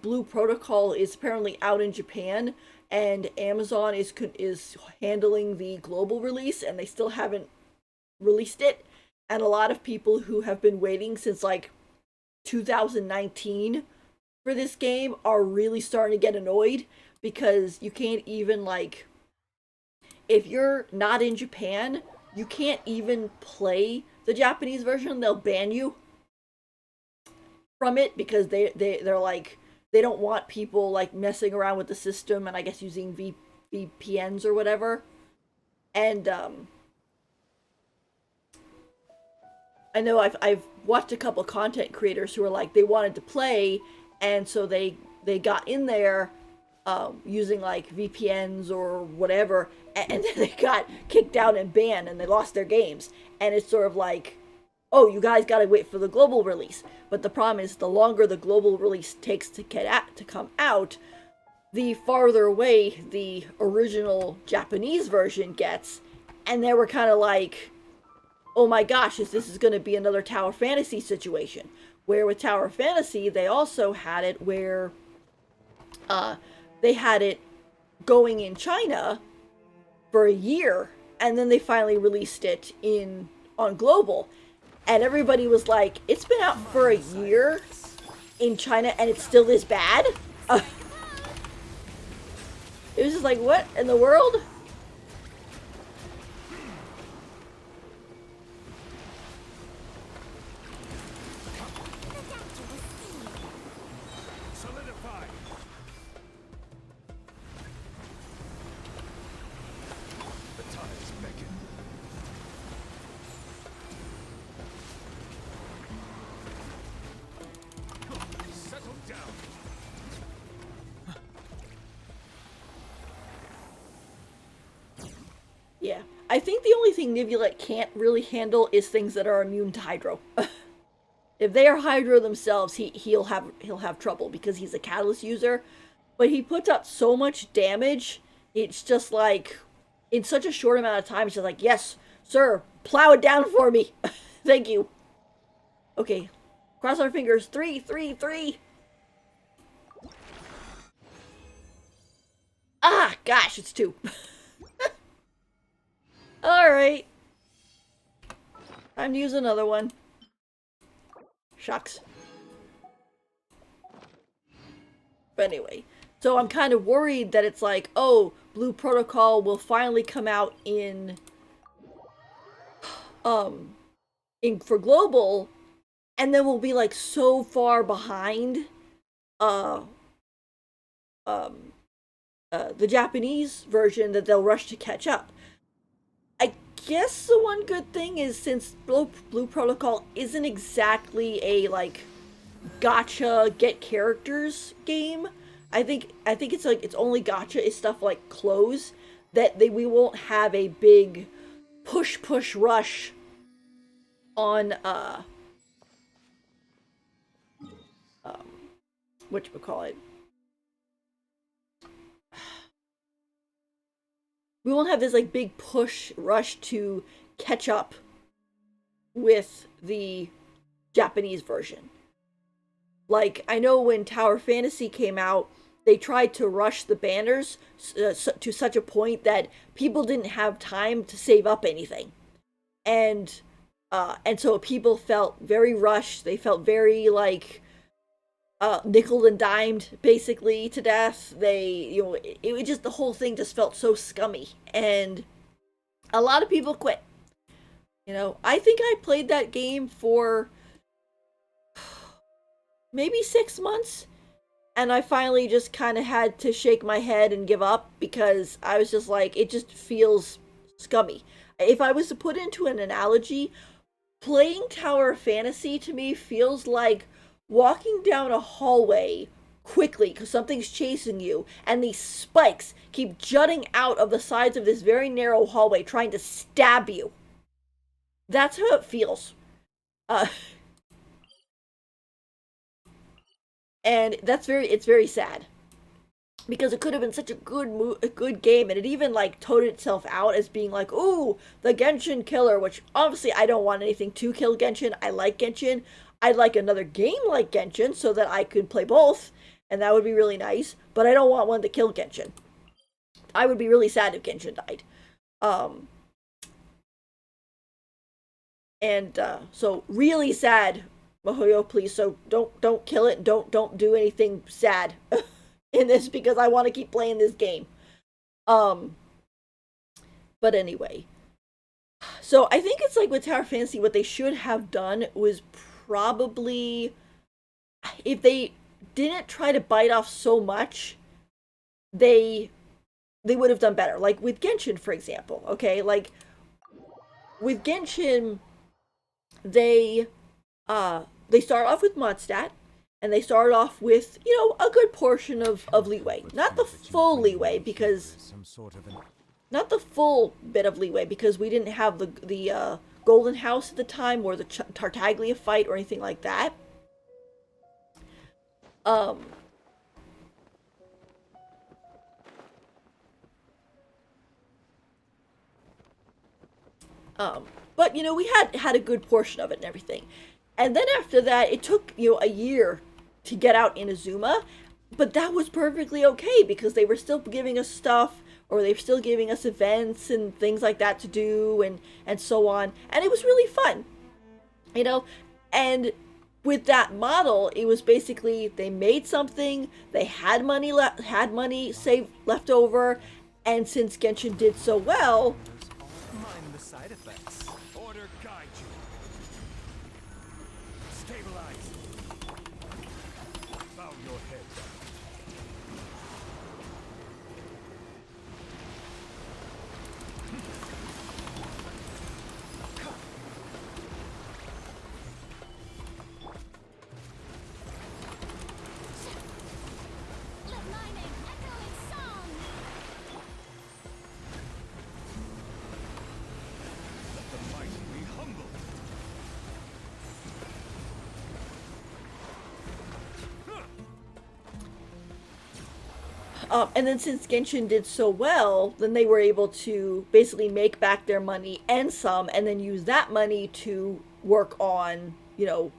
Blue Protocol is apparently out in Japan, and Amazon is handling the global release, and they still haven't released it. And a lot of people who have been waiting since like 2019 for this game are really starting to get annoyed, because you can't even, like, if you're not in Japan, you can't even play the Japanese version. They'll ban you from it, because they're like, they don't want people like messing around with the system and I guess using VPNs or whatever. And I know I've watched a couple of content creators who are like, they wanted to play, and so they got in there using like VPNs or whatever, and then they got kicked out and banned, and they lost their games. And it's sort of like, oh, you guys gotta wait for the global release. But the problem is, the longer the global release takes to come out, the farther away the original Japanese version gets, And they were kind of like, oh my gosh, this is going to be another Tower Fantasy situation. Where with Tower Fantasy, they also had it where they had it going in China for a year, and then they finally released it on global. And everybody was like, it's been out for a year in China and it's still this bad? It was just like, what in the world? Solidify. The tides beckon. Settle down. Yeah. I think the only thing Nivulet can't really handle is things that are immune to Hydro. If they are Hydro themselves, he'll have trouble because he's a catalyst user. But he puts out so much damage, it's just like in such a short amount of time, it's just like, yes, sir, plow it down for me. Thank you. Okay. Cross our fingers. 3, 3, 3. Ah, gosh, it's 2. Alright. Time to use another one. Shucks. But anyway, so I'm kind of worried that it's like, oh, Blue Protocol will finally come out for global, and then we'll be like so far behind uh the Japanese version that they'll rush to catch up. I guess the one good thing is since Blue Protocol isn't exactly a like gotcha get characters game. I think it's like it's only gotcha is stuff like clothes that we won't have a big push rush on whatchamacallit. We won't have this like big push rush to catch up with the Japanese version. Like, I know when Tower Fantasy came out, they tried to rush the banners to such a point that people didn't have time to save up anything. And so people felt very rushed. They felt very, like, nickel and dimed, basically, to death. It just, the whole thing just felt so scummy. And a lot of people quit. I think I played that game for maybe 6 months, and I finally just kind of had to shake my head and give up because I was just like, it just feels scummy. If I was to put into an analogy, playing Tower of Fantasy to me feels like walking down a hallway quickly because something's chasing you, and these spikes keep jutting out of the sides of this very narrow hallway trying to stab you. That's how it feels. Uh, and it's very sad because it could have been such a good game, and it even like toted itself out as being like, ooh, the Genshin killer, which obviously I don't want anything to kill Genshin. I like Genshin. I'd like another game like Genshin so that I could play both, and that would be really nice, but I don't want one to kill Genshin. I would be really sad if Genshin died. So really sad, Mahoyo, please. So don't kill it. Don't do anything sad in this because I want to keep playing this game. Um, but anyway, so I think it's like with Tower Fantasy, what they should have done was probably if they didn't try to bite off so much, they would have done better. Like with Genshin, for example. Okay, like with Genshin, they start off with Mondstadt, and they start off with a good portion of leeway, not the full leeway because not the full bit of leeway because we didn't have the Golden House at the time or the Tartaglia fight or anything like that. Um, But you know, we had a good portion of it and everything. And then after that, it took, you know, a year to get out Inazuma, but that was perfectly okay because they were still giving us stuff, or they were still giving us events and things like that to do, and so on. And it was really fun, you know. And with that model, it was basically they made something, they had money had money saved left over, and since Genshin did so well, Mind the side effects. Order guide you. Stabilize. Bow your head. Let my name echo in song. Let the mighty be humble. and then since Genshin did so well, then they were able to basically make back their money and some, and then use that money to work on, you know,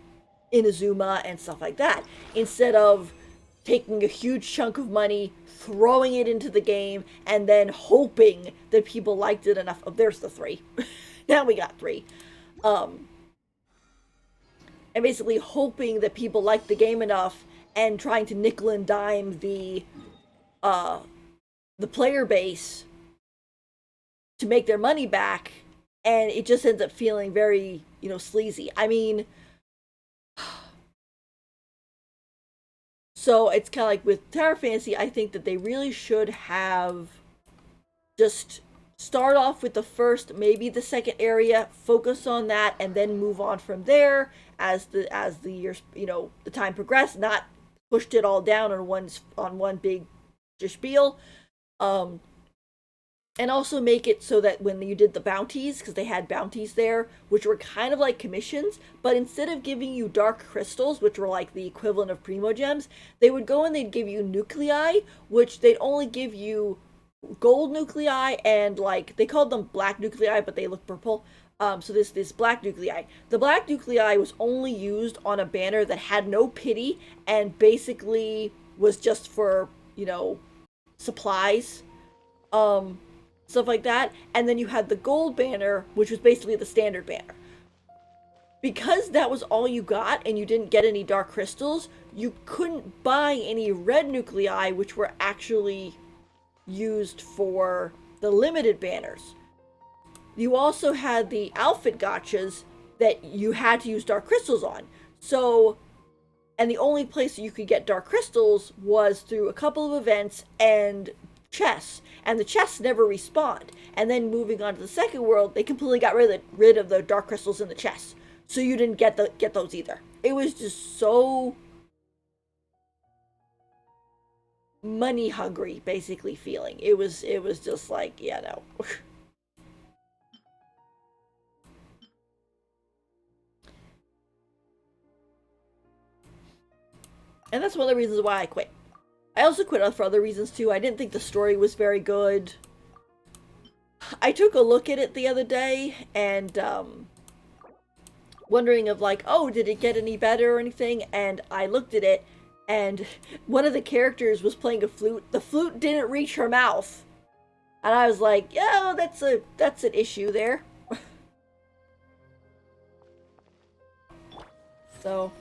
Inazuma and stuff like that, instead of taking a huge chunk of money, throwing it into the game, and then hoping that people liked it enough. Oh, there's the three. Now we got three. And basically hoping that people liked the game enough and trying to nickel and dime the player base to make their money back, and it just ends up feeling very, you know, sleazy. I mean, so it's kind of like with Tower Fantasy, I think that they really should have just start off with the first, maybe the second area, focus on that, and then move on from there as the years, you know, the time progressed, not pushed it all down on one big spiel. And also make it so that when you did the bounties, because they had bounties there, which were kind of like commissions, but instead of giving you dark crystals, which were like the equivalent of primo gems, they would go and they'd give you nuclei, which they'd only give you gold nuclei, and like they called them black nuclei, but they look purple. So this black nuclei. The black nuclei was only used on a banner that had no pity and basically was just for, you know, supplies, stuff like that. And then you had the gold banner, which was basically the standard banner. Because that was all you got and you didn't get any dark crystals, you couldn't buy any red nuclei, which were actually used for the limited banners. You also had the outfit gachas that you had to use dark crystals on. So, and the only place you could get dark crystals was through a couple of events and chests. And the chests never respawned. And then moving on to the second world, they completely got rid of the dark crystals in the chests. So you didn't get those either. It was just so money hungry, basically feeling. It was just like, yeah, no. And that's one of the reasons why I quit. I also quit for other reasons too. I didn't think the story was very good. I took a look at it the other day and wondering of like, oh, did it get any better or anything? And I looked at it and one of the characters was playing a flute. The flute didn't reach her mouth. And I was like, yeah, that's an issue there. So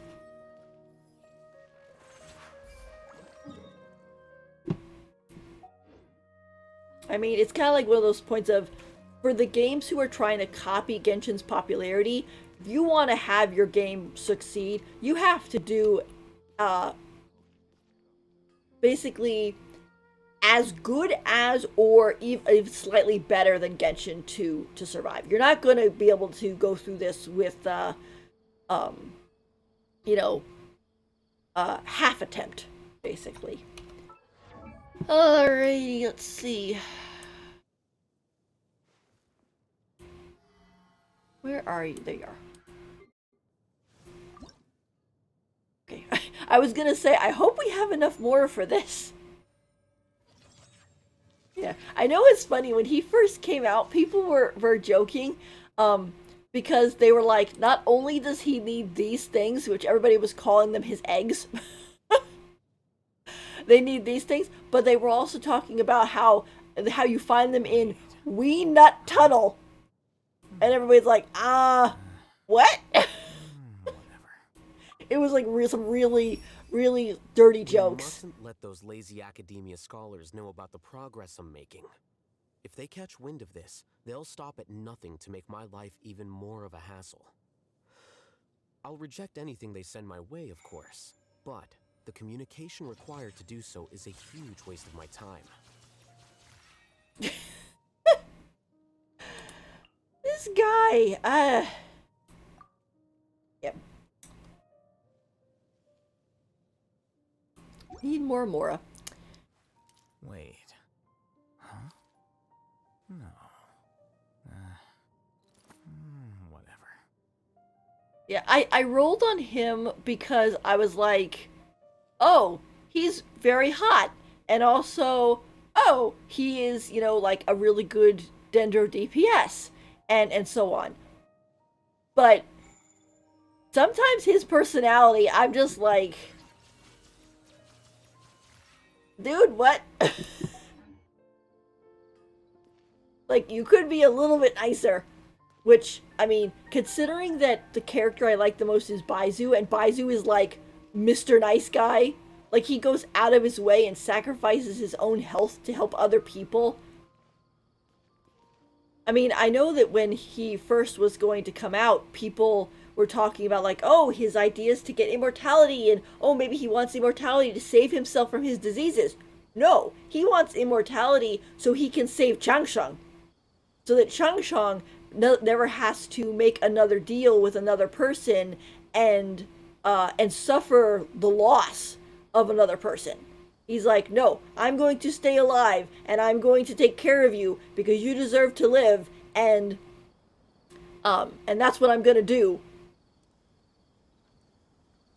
I mean, it's kind of like one of those points of, for the games who are trying to copy Genshin's popularity, if you want to have your game succeed, you have to do, basically, as good as, or even slightly better than Genshin to survive. You're not going to be able to go through this with, you know, half attempt, basically. Alrighty, let's see. Where are you? There you are. Okay, I was gonna say, I hope we have enough more for this. Yeah, I know it's funny, when he first came out, people were joking Because they were like, not only does he need these things, which everybody was calling them his eggs, they need these things, but they were also talking about how you find them in Wee Nut Tunnel, and everybody's like, what? Whatever. It was like some really, really dirty You jokes. mustn't let those lazy academia scholars know about the progress I'm making. If they catch wind of this, they'll stop at nothing to make my life even more of a hassle. I'll reject anything they send my way, of course, but the communication required to do so is a huge waste of my time. This guy, yep. Need more Mora. Wait. Huh? No. Whatever. Yeah, I rolled on him because I was like, oh, he's very hot. And also, oh, he is, like a really good Dendro DPS. And so on. But sometimes his personality, I'm just like, dude, what? Like, you could be a little bit nicer. Which, I mean, considering that the character I like the most is Beidou, and Beidou is like Mr. Nice Guy. Like, he goes out of his way and sacrifices his own health to help other people. I mean, I know that when he first was going to come out, people were talking about, like, oh, his ideas to get immortality, and, oh, maybe he wants immortality to save himself from his diseases. No, he wants immortality so he can save Changsheng. So that Changsheng never has to make another deal with another person and suffer the loss of another person. He's like, no, I'm going to stay alive, and I'm going to take care of you because you deserve to live, and that's what I'm gonna do.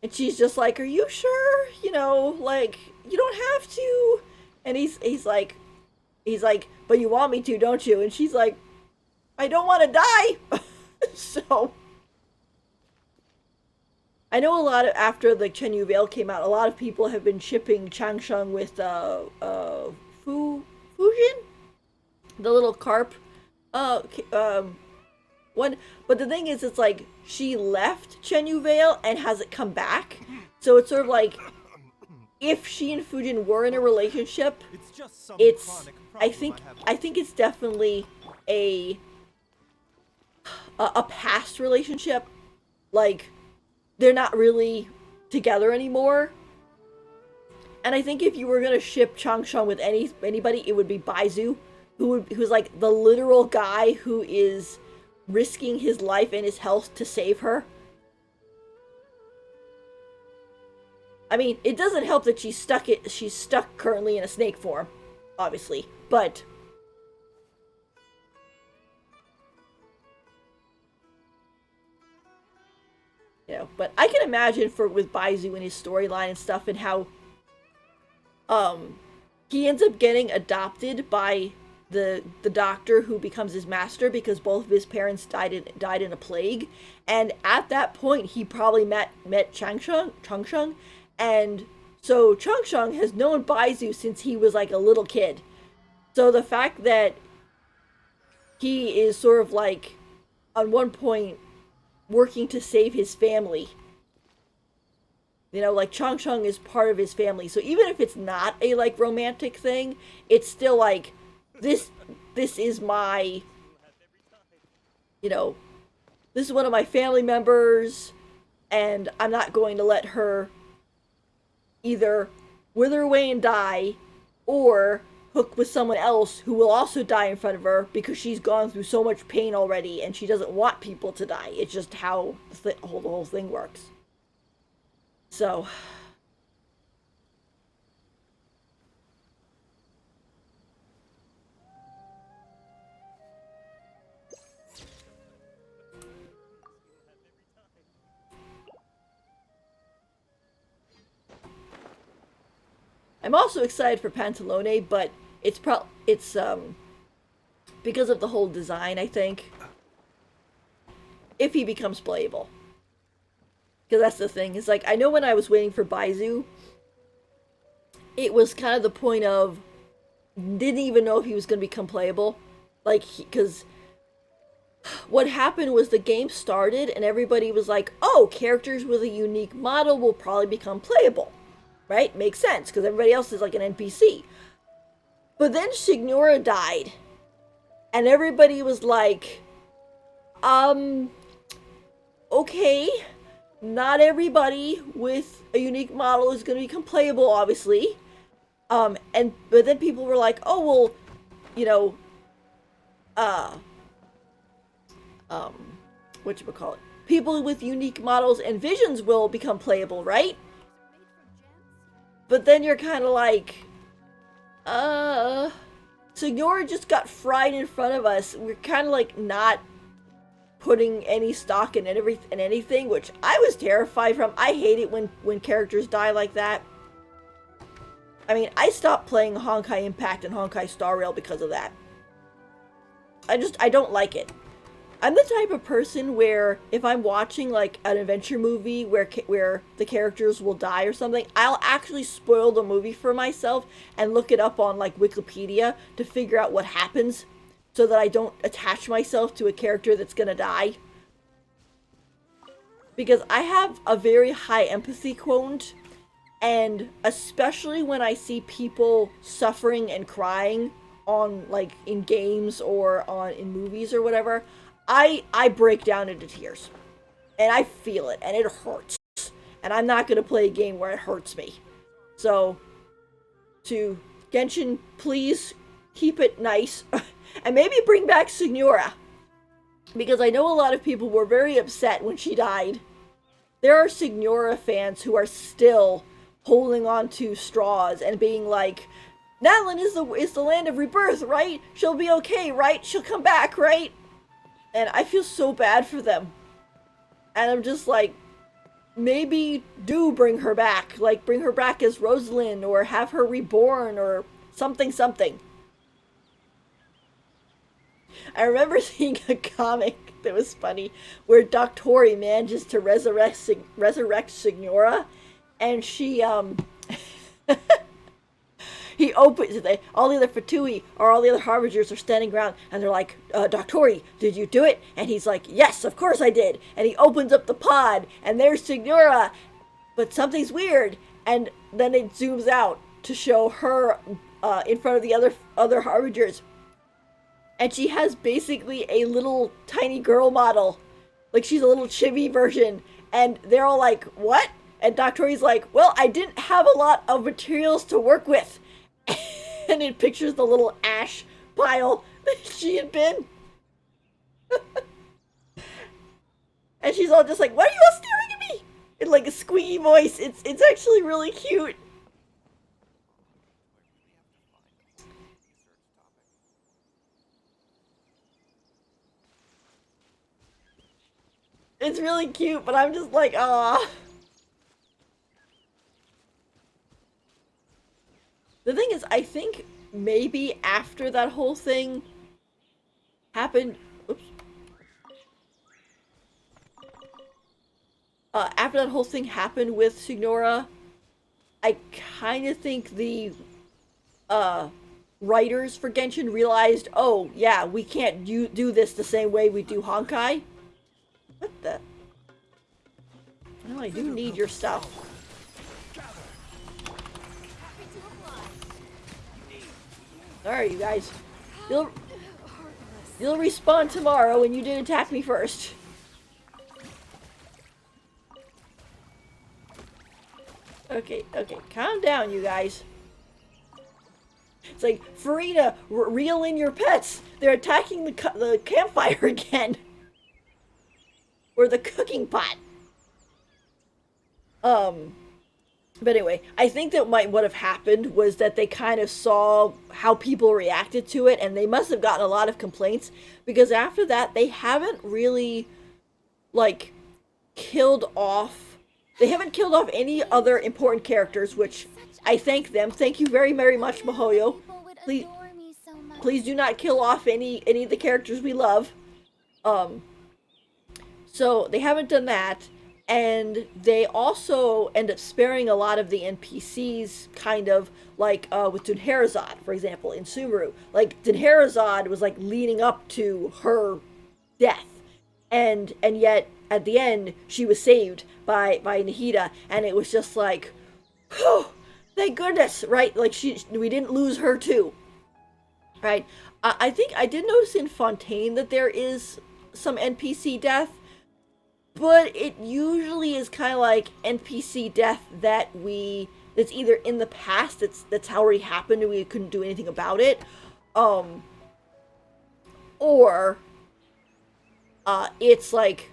And she's just like, are you sure? Like, you don't have to. And he's like, but you want me to, don't you? And she's like, I don't want to die. So I know a lot of, after the Chenyu Vale came out, a lot of people have been shipping Changsheng with Fujin, the little carp one. But the thing is, it's like she left Chenyu Vale and hasn't come back. So it's sort of like, if she and Fujin were in a relationship, I think it's definitely a past relationship. Like, they're not really together anymore. And I think if you were gonna ship Changsheng with anybody, it would be Beidou, who's like the literal guy who is risking his life and his health to save her. I mean, it doesn't help that she's stuck currently in a snake form, obviously, but but I can imagine with Beidou and his storyline and stuff, and how he ends up getting adopted by the doctor who becomes his master, because both of his parents died in a plague, and at that point he probably met Changsheng, and so Changsheng has known Beidou since he was like a little kid. So the fact that he is sort of like, on one point, working to save his family, like, Changsheng is part of his family. So even if it's not a, like, romantic thing, it's still like, this is my, this is one of my family members, and I'm not going to let her either wither away and die, or hook with someone else who will also die in front of her, because she's gone through so much pain already and she doesn't want people to die. It's just how the whole thing works. So I'm also excited for Pantalone, but it's because of the whole design, I think. if he becomes playable. Because that's the thing. It's like, I know when I was waiting for Beidou, it was kind of the point of, didn't even know if he was going to become playable. Like, because what happened was the game started and everybody was like, oh, characters with a unique model will probably become playable. Right? Makes sense, because everybody else is like an NPC. But then Signora died. And everybody was like, okay, not everybody with a unique model is going to become playable, obviously. But then people were like, oh, well, you know, whatchamacallit? People with unique models and visions will become playable, right? But then you're kind of like, Signora just got fried in front of us. We're kind of like not putting any stock in anything, which I was terrified from. I hate it when characters die like that. I mean, I stopped playing Honkai Impact and Honkai Star Rail because of that. I don't like it. I'm the type of person where if I'm watching like an adventure movie where the characters will die or something, I'll actually spoil the movie for myself and look it up on like Wikipedia to figure out what happens so that I don't attach myself to a character that's gonna die. Because I have a very high empathy quotient, and especially when I see people suffering and crying on like in games or in movies or whatever, I break down into tears. And I feel it, and it hurts. And I'm not gonna play a game where it hurts me. So, to Genshin, please keep it nice. And maybe bring back Signora. Because I know a lot of people were very upset when she died. There are Signora fans who are still holding on to straws and being like, Natlan is the land of rebirth, right? She'll be okay, right? She'll come back, right? And I feel so bad for them. And I'm just like, maybe do bring her back. Like, bring her back as Rosalind, or have her reborn, or something. I remember seeing a comic that was funny, where Doctori manages to resurrect Signora, and she, he opens it. All the other Fatui or all the other Harbingers are standing around, and they're like, Doctori, did you do it? And he's like, yes, of course I did. And he opens up the pod, and there's Signora, but something's weird. And then it zooms out to show her in front of the other Harbingers. And she has basically a little tiny girl model. Like, she's a little chibi version. And they're all like, what? And Doctori's like, well, I didn't have a lot of materials to work with. And it pictures the little ash pile that she had been. And she's all just like, why are you all staring at me? In like a squeaky voice. It's actually really cute. It's really cute, but I'm just like, ah. The thing is, I think maybe after that whole thing happened, oops. After that whole thing happened with Signora, I kind of think the writers for Genshin realized, oh yeah, we can't do this the same way we do Honkai. What the? Oh, I do need your stuff. Alright, you guys. You'll respawn tomorrow, and you did attack me first. Okay, calm down, you guys. It's like, Farina, reel in your pets. They're attacking the campfire again. Or the cooking pot. But anyway, I think that what have happened was that they kind of saw how people reacted to it, and they must have gotten a lot of complaints, because after that, they haven't really, like, they haven't killed off any other important characters, which I thank them. Thank you very, very much, Mihoyo. Please do not kill off any of the characters we love. So they haven't done that, and they also end up sparing a lot of the NPCs, kind of like with Dunherazad, for example, in Sumeru. Like Dunherazad was like leading up to her death, and yet at the end she was saved by Nahida, and it was just like, oh, thank goodness, right? Like we didn't lose her too, right? I think I did notice in Fontaine that there is some NPC death, but it usually is kind of like NPC death that's either in the past, that's already happened and we couldn't do anything about it, um, or it's like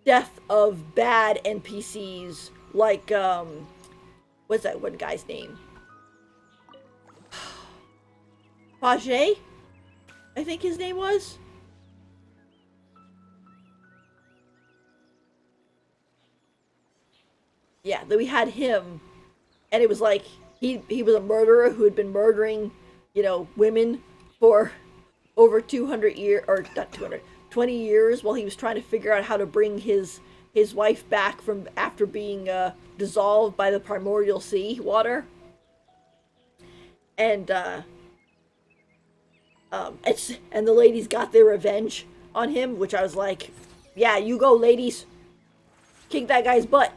death of bad NPCs, like what's that one guy's name? Faget, I think his name was. Yeah, that we had him, and it was like he was a murderer who had been murdering, women for over 200 years, or not 200, 20 years, while he was trying to figure out how to bring his wife back from after being dissolved by the primordial sea water. And and the ladies got their revenge on him, which I was like, yeah, you go, ladies, kick that guy's butt.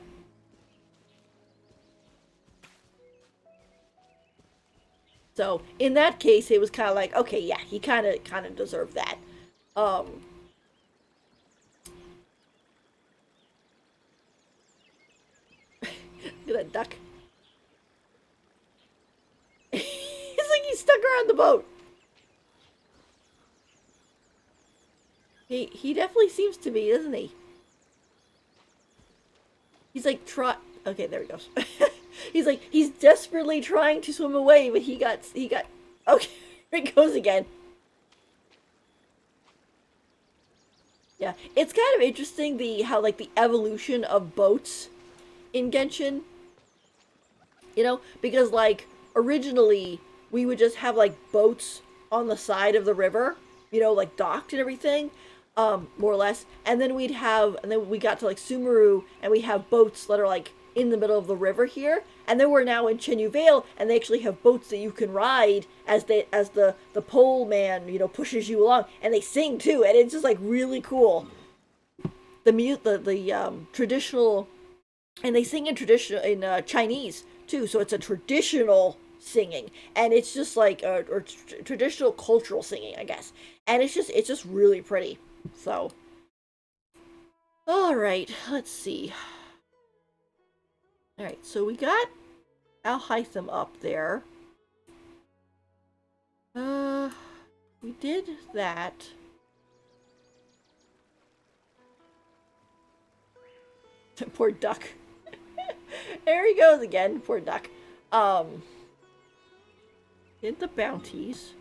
So in that case, it was kind of like, okay, yeah, he kind of deserved that. Um, Look at that duck. He's like he's stuck around the boat. He definitely seems to be, doesn't he? He's like Okay, there he goes. He's desperately trying to swim away, but he got okay. Here it goes again. Yeah, it's kind of interesting how like the evolution of boats in Genshin. Because like originally we would just have like boats on the side of the river, like docked and everything, more or less. And then we got to like Sumeru, and we have boats that are like in the middle of the river here. And then we're now in Chenyu Vale, and they actually have boats that you can ride as the pole man, pushes you along, and they sing too, and it's just like really cool. The traditional, and they sing in Chinese too, so it's a traditional singing, and it's just like traditional cultural singing, I guess, and it's just really pretty. So, all right, let's see. All right, so we got Alhaitham up there. We did that. Poor duck. There he goes again. Poor duck. Did the bounties.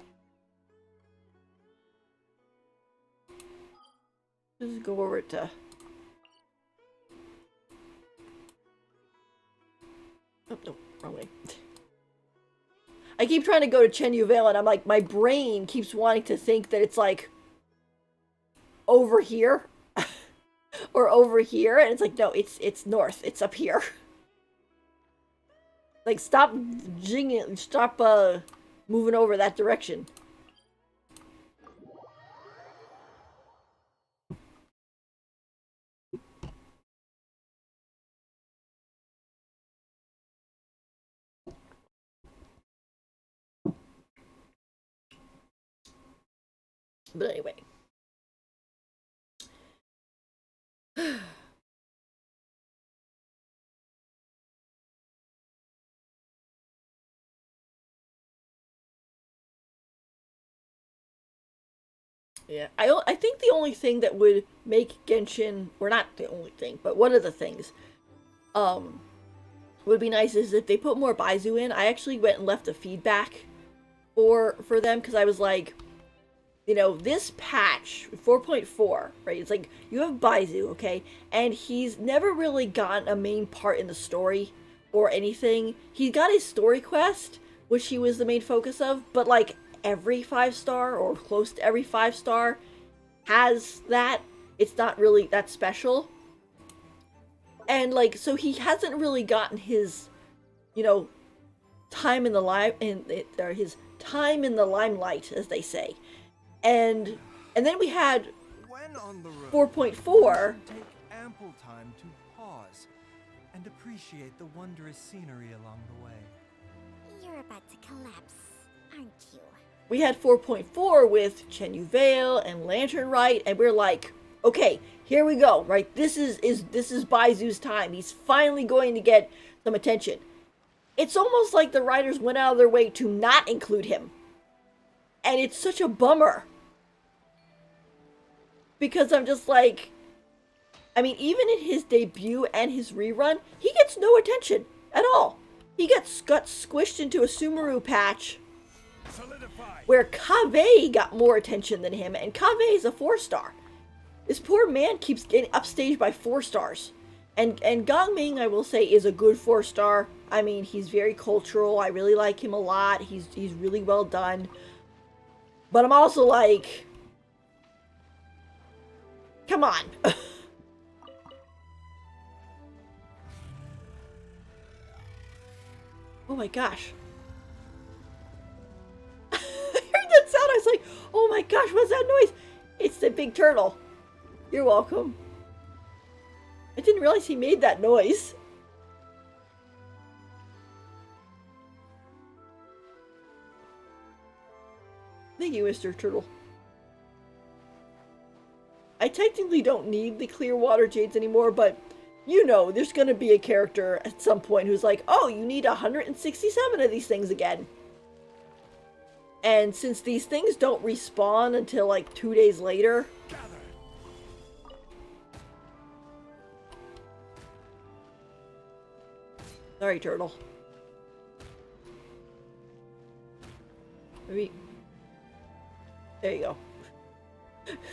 Just go over to... Oh, no, wrong way. I keep trying to go to Chenyu Vale, and I'm like, my brain keeps wanting to think that it's like over here or over here, and it's like, no, it's north. It's up here. Like, stop jinging, stop moving over that direction. But anyway. Yeah, I think the only thing that would make Genshin, or not the only thing, but one of the things, would be nice is if they put more Beidou in. I actually went and left a feedback for them, because I was like, this patch 4.4, right? It's like you have Beidou, okay, and he's never really gotten a main part in the story or anything. He got his story quest, which he was the main focus of, but like every 5-star or close to every 5-star has that it's not really that special. And like, so he hasn't really gotten his, you know, time in the or his time in the limelight, as they say. And then we had When on the road, 4.4. one should take ample time to pause and appreciate the wondrous scenery along the way. You're about to collapse, aren't you? We had 4.4 with Chen Yu Vale and Lantern Rite, and we're like, okay, here we go, right? This is Baizhu's time. He's finally going to get some attention. It's almost like the writers went out of their way to not include him. And it's such a bummer. Because I'm just like, I mean, even in his debut and his rerun, he gets no attention at all. He got squished into a Sumeru patch where Kaveh got more attention than him, and Kaveh is a 4-star. This poor man keeps getting upstaged by 4 stars. And Gongming, I will say, is a good 4-star. I mean, he's very cultural. I really like him a lot. He's really well done. But I'm also like, come on. Oh my gosh. I heard that sound. I was like, oh my gosh, what's that noise? It's the big turtle. You're welcome. I didn't realize he made that noise. Thank you, Mr. Turtle. I technically don't need the clear water jades anymore, but you know, there's going to be a character at some point who's like, oh, you need 167 of these things again. And since these things don't respawn until like 2 days later, sorry, turtle. Maybe. There you go.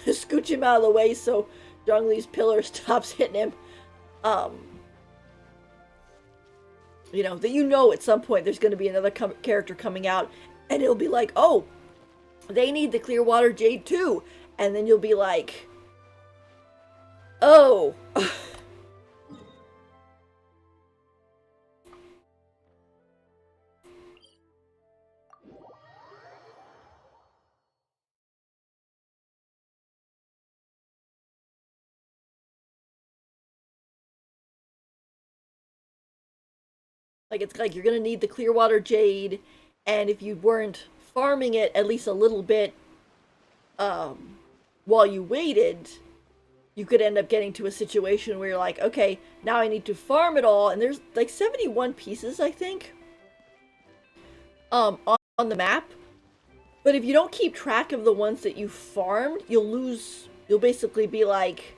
Scooch him out of the way so Zhongli's pillar stops hitting him. You know, that you know at some point there's going to be another character coming out, and it'll be like, oh, they need the Clearwater Jade too. And then you'll be like, oh. Like, it's like you're going to need the Clearwater Jade, and if you weren't farming it at least a little bit while you waited, you could end up getting to a situation where you're like, okay, now I need to farm it all, and there's like 71 pieces, I think, on the map. But if you don't keep track of the ones that you farmed, you'll basically be like,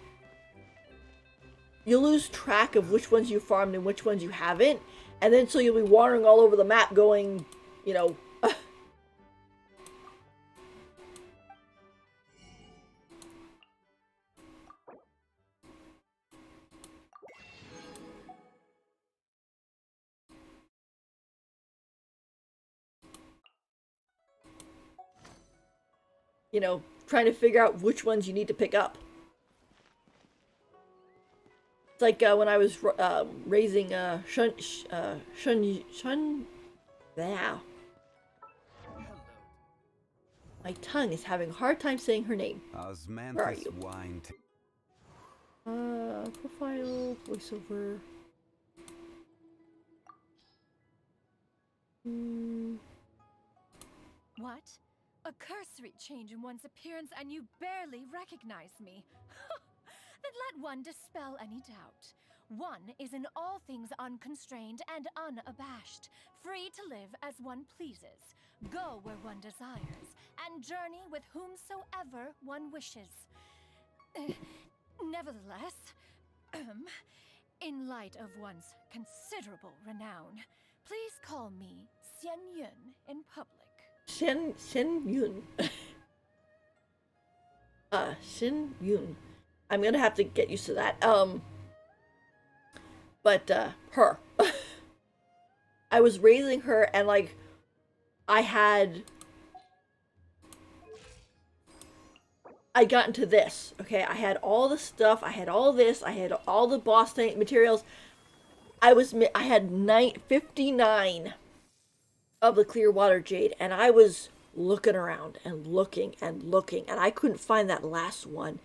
you'll lose track of which ones you farmed and which ones you haven't. And then so you'll be wandering all over the map going, you know, you know, trying to figure out which ones you need to pick up. It's like when I was raising Wow. My tongue is having a hard time saying her name. Where are you? Profile, voiceover. What? A cursory change in one's appearance and you barely recognize me. Then let one dispel any doubt. One is in all things unconstrained and unabashed, free to live as one pleases, go where one desires, and journey with whomsoever one wishes. Nevertheless, in light of one's considerable renown, please call me Xian Yun in public. Shen Yun. Shen Yun. I'm gonna have to get used to that. But her. I was raising her, and like, I had I got into this. Okay, I had all the stuff, I had all this, I had all the boss materials. I had 59 of the clear water jade, and I was looking around and looking and looking, and I couldn't find that last one.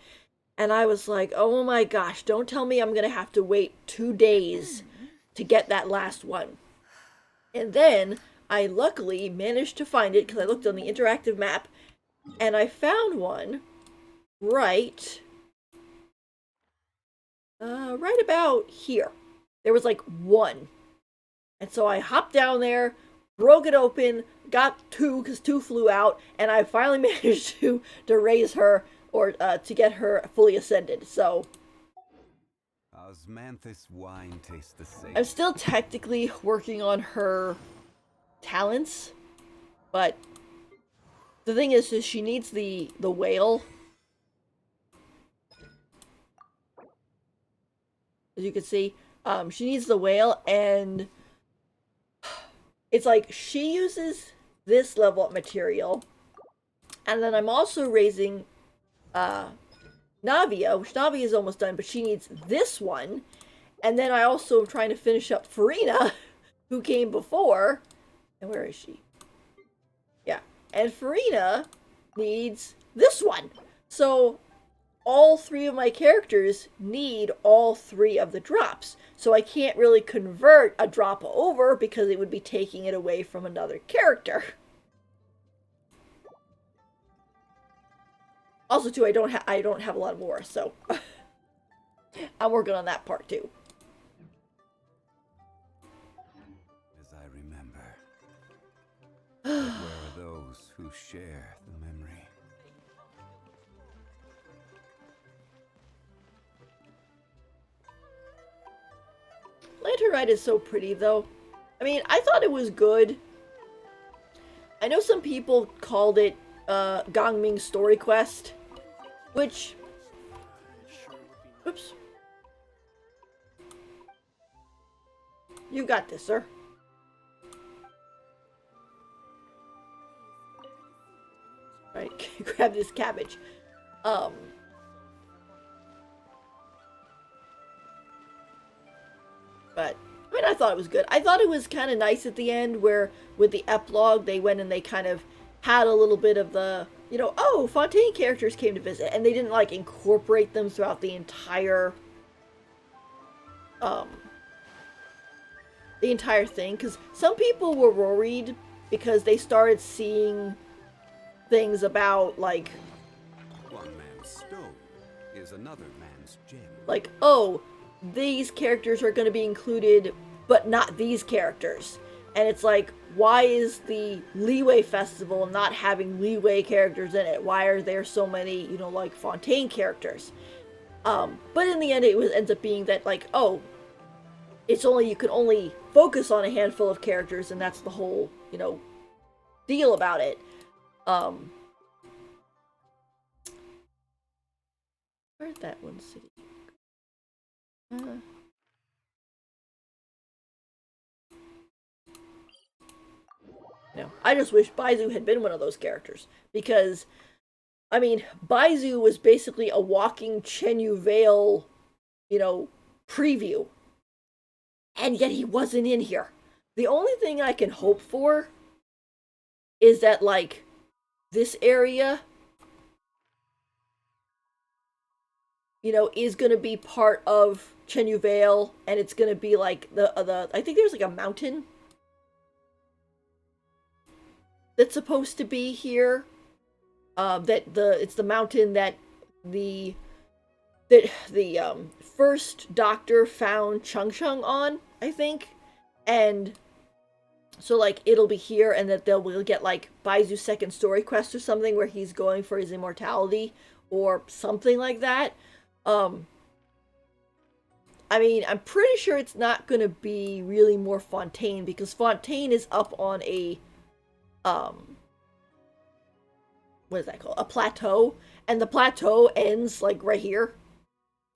And I was like, oh my gosh, don't tell me I'm gonna have to wait 2 days to get that last one. And then I luckily managed to find it because I looked on the interactive map, and I found one right right about here. There was like one. And so I hopped down there, broke it open, got two because two flew out, and I finally managed to raise her or to get her fully ascended. So Osmanthus wine tastes the same. I'm still technically working on her talents, but the thing is she needs the whale. As you can see, she needs the whale, and it's like she uses this level up material, and then I'm also raising Navia, which Navia is almost done, but she needs this one, and then I also am trying to finish up Farina, who came before, and where is she? Yeah, and Farina needs this one. So all three of my characters need all three of the drops. So I can't really convert a drop over because it would be taking it away from another character. Also, too, I don't have a lot more, so I'm working on that part too. As I remember. But where are those who share the memory? Lantern Ride is so pretty, though. I mean, I thought it was good. I know some people called it Gongming's Story Quest, which... Oops. You got this, sir. Right, grab this cabbage. But, I mean, I thought it was good. I thought it was kind of nice at the end where, with the epilogue, they went and they kind of had a little bit of the, you know, oh, Fontaine characters came to visit. And they didn't, like, incorporate them throughout the entire thing. Because some people were worried because they started seeing things about, like... One man's stone is another man's gem. Like, oh... these characters are going to be included, but not these characters. And it's like, why is the Leeway Festival not having Leeway characters in it? Why are there so many, you know, like, Fontaine characters? But in the end, ends up being that, like, oh, you can only focus on a handful of characters, and that's the whole, you know, deal about it. Where'd that one city? No, I just wish Beidou had been one of those characters, because, I mean, Beidou was basically a walking Chenyu Vale, you know, preview, and yet he wasn't in here. The only thing I can hope for is that, like, this area, you know, is going to be part of Chenyu Vale, and it's going to be like I think there's like a mountain that's supposed to be here. It's the mountain that the first doctor found Chung Chung on, I think. And so, like, it'll be here, and that we'll get, like, Baizhu's second story quest or something where he's going for his immortality or something like that. I mean, I'm pretty sure it's not going to be really more Fontaine, because Fontaine is up on a, what is that called? A plateau. And the plateau ends, like, right here.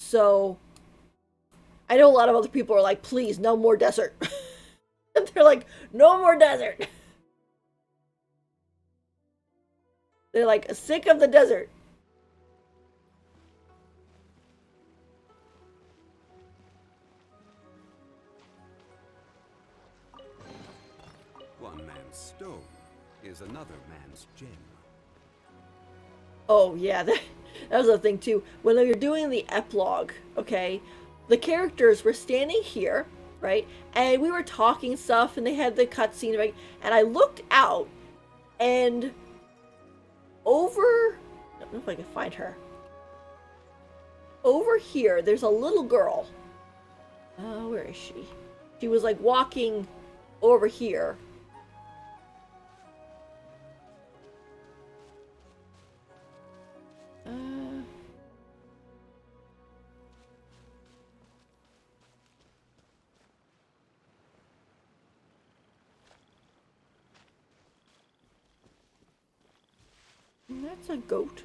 So, I know a lot of other people are like, please, no more desert. And they're like, no more desert. They're like, sick of the desert. one man's stone is another man's gem. Oh, yeah, that was the thing, too. When you're doing the epilogue, okay, the characters were standing here, right? And we were talking stuff, and they had the cutscene, right? And I looked out, and over... I don't know if I can find her. Over here, there's a little girl. Where is she? She was, like, walking over here. That's a goat.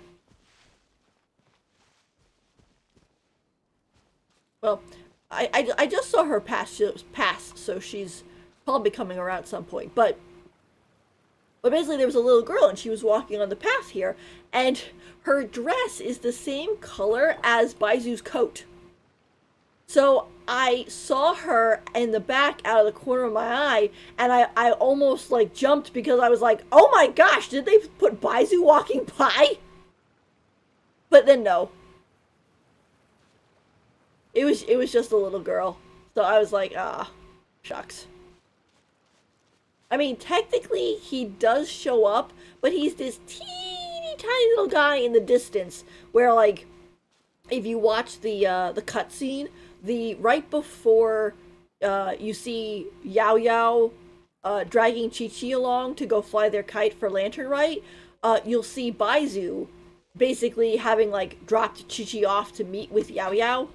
Well, I just saw her pass, so she's probably coming around at some point. But basically there was a little girl and she was walking on the path here, and her dress is the same color as Beidou's coat. So I saw her in the back out of the corner of my eye, and I almost like jumped because I was like, oh my gosh, did they put Beidou walking by? But then no. It was just a little girl. So I was like, ah, shucks. I mean, technically he does show up, but he's this teeny tiny little guy in the distance where, like, if you watch the cutscene, the right before you see Yao Yao dragging Chi Chi along to go fly their kite for Lantern Rite, you'll see Beidou basically having, like, dropped Chi Chi off to meet with Yao Yao.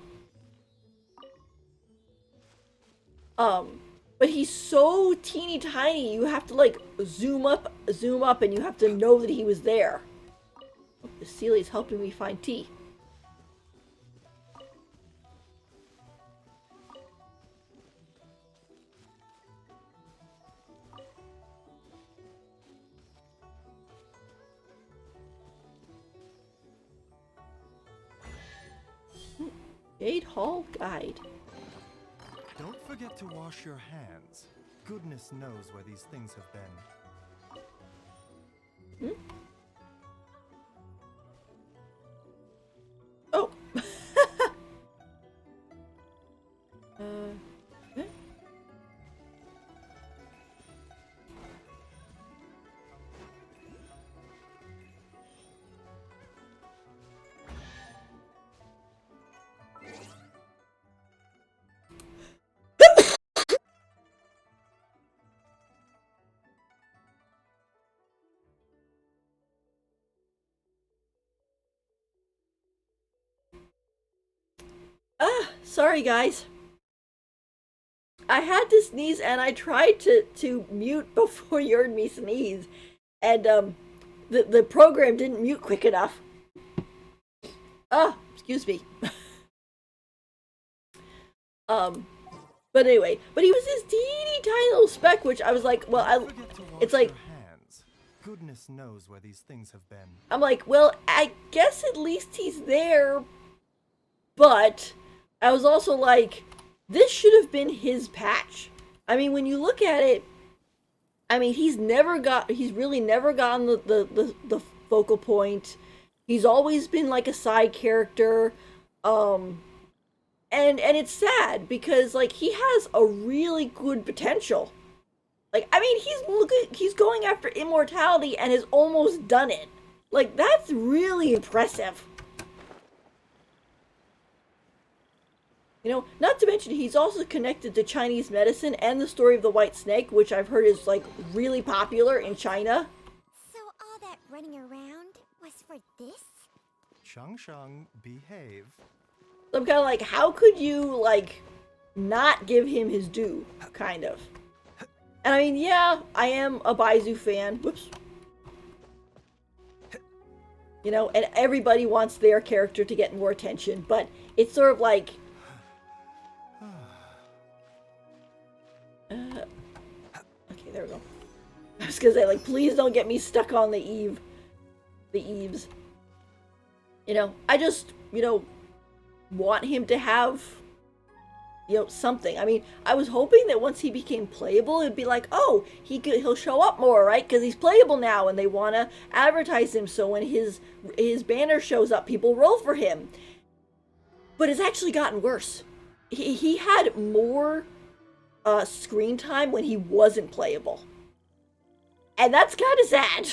But he's so teeny tiny, you have to, like, zoom up, and you have to know that he was there. Oh, the Sealy's helping me find tea. Jade Hall Guide. Don't forget to wash your hands. Goodness knows where these things have been. Oh. Okay. Sorry guys. I had to sneeze and I tried to mute before you heard me sneeze. And the program didn't mute quick enough. Excuse me. But anyway, but he was this teeny tiny little speck, which I was like, well, it's like, goodness knows where these things have been. I'm like, well, I guess at least he's there. But I was also like, this should have been his patch. I mean, when you look at it, I mean, he's really never gotten the focal point. He's always been like a side character. And it's sad because, like, he has a really good potential. Like, I mean, he's going after immortality and has almost done it. Like, that's really impressive. You know, not to mention he's also connected to Chinese medicine and the story of the white snake, which I've heard is, like, really popular in China. So all that running around was for this? Shang, behave. So I'm kind of like, how could you, like, not give him his due, kind of. And I mean, yeah, I am a Beidou fan. Whoops. You know, and everybody wants their character to get more attention, but it's sort of like... okay, there we go. I was gonna say, like, please don't get me stuck on the eaves. You know, I just, you know, want him to have something. I mean, I was hoping that once he became playable, it'd be like, oh, he'll show up more, right? Because he's playable now, and they want to advertise him. So when his banner shows up, people roll for him. But it's actually gotten worse. He had more screen time when he wasn't playable, and that's kind of sad.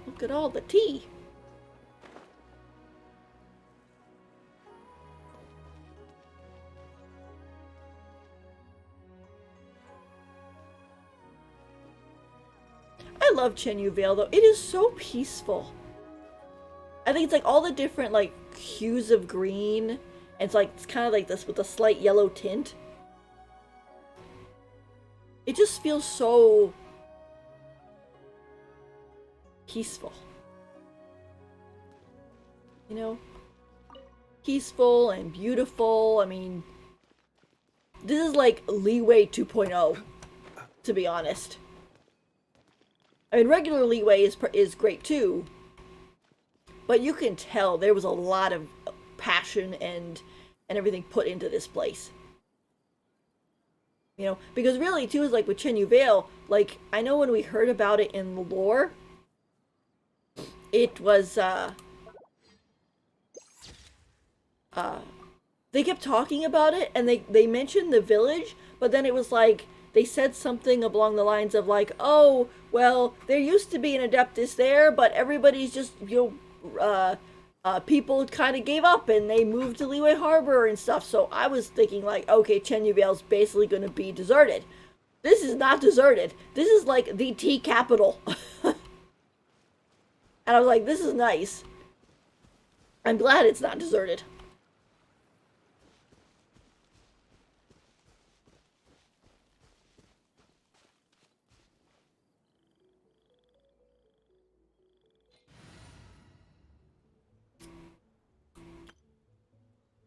Look at all the tea. I love Chenyu Vale though. It is so peaceful. I think it's like all the different like hues of green. And it's kind of like this with a slight yellow tint. It just feels so peaceful. You know? Peaceful and beautiful. I mean, this is like Leeway 2.0, to be honest. I mean, regular Leeway is great too, but you can tell there was a lot of passion and everything put into this place. You know, because really too is like with Chenyu Vale, like I know when we heard about it in the lore, it was they kept talking about it and they mentioned the village, but then it was like they said something along the lines of like, oh, well, there used to be an Adeptus there, but everybody's just, people kind of gave up and they moved to Leeway Harbor and stuff. So I was thinking like, okay, Chenyu Vale's basically going to be deserted. This is not deserted. This is like the tea capital. And I was like, this is nice. I'm glad it's not deserted.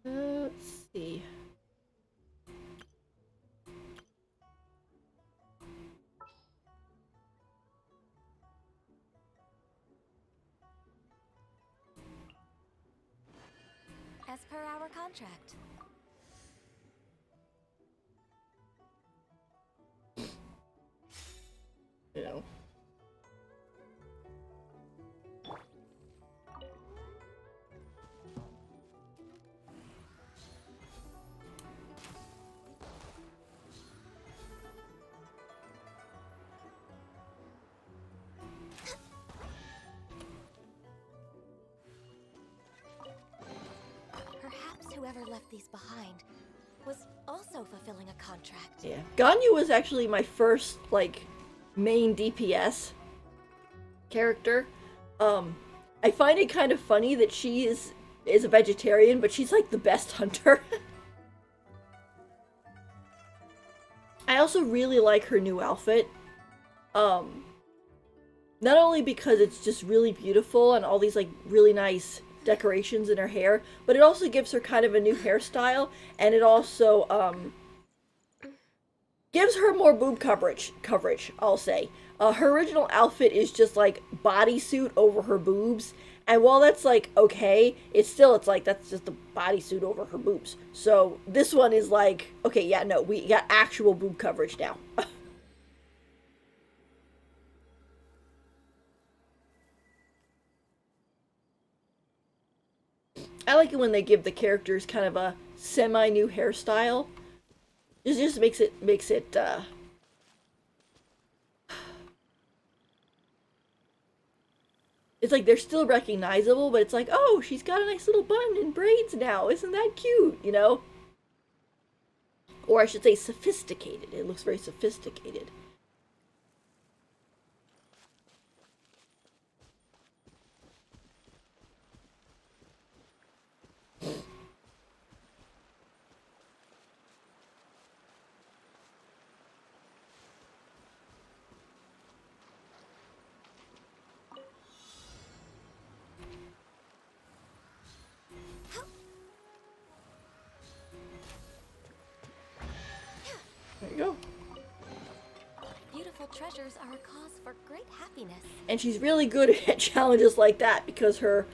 Let's see. As per our contract. You know. Perhaps whoever left these behind was also fulfilling a contract. Yeah. Ganyu was actually my first, like, main DPS character. I find it kind of funny that she is a vegetarian, but she's, like, the best hunter. I also really like her new outfit. Not only because it's just really beautiful and all these, like, really nice decorations in her hair, but it also gives her kind of a new hairstyle, and it also gives her more boob coverage, I'll say. Her original outfit is just like bodysuit over her boobs, and while that's like okay, it's like that's just a bodysuit over her boobs. So this one is like, okay, yeah, no, we got actual boob coverage now. I like it when they give the characters kind of a semi-new hairstyle. It just makes it it's like they're still recognizable, but it's like, oh, she's got a nice little bun and braids now. Isn't that cute, you know? Or I should say sophisticated. It looks very sophisticated. treasures are a cause for great happiness. And she's really good at challenges like that because her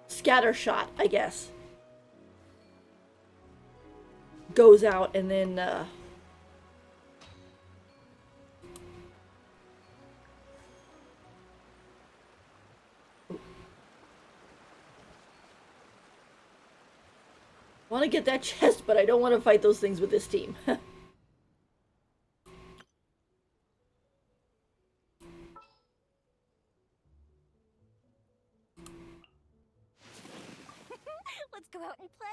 scatter shot, I guess, goes out and then want to get that chest, but I don't want to fight those things with this team. Let's go out and play.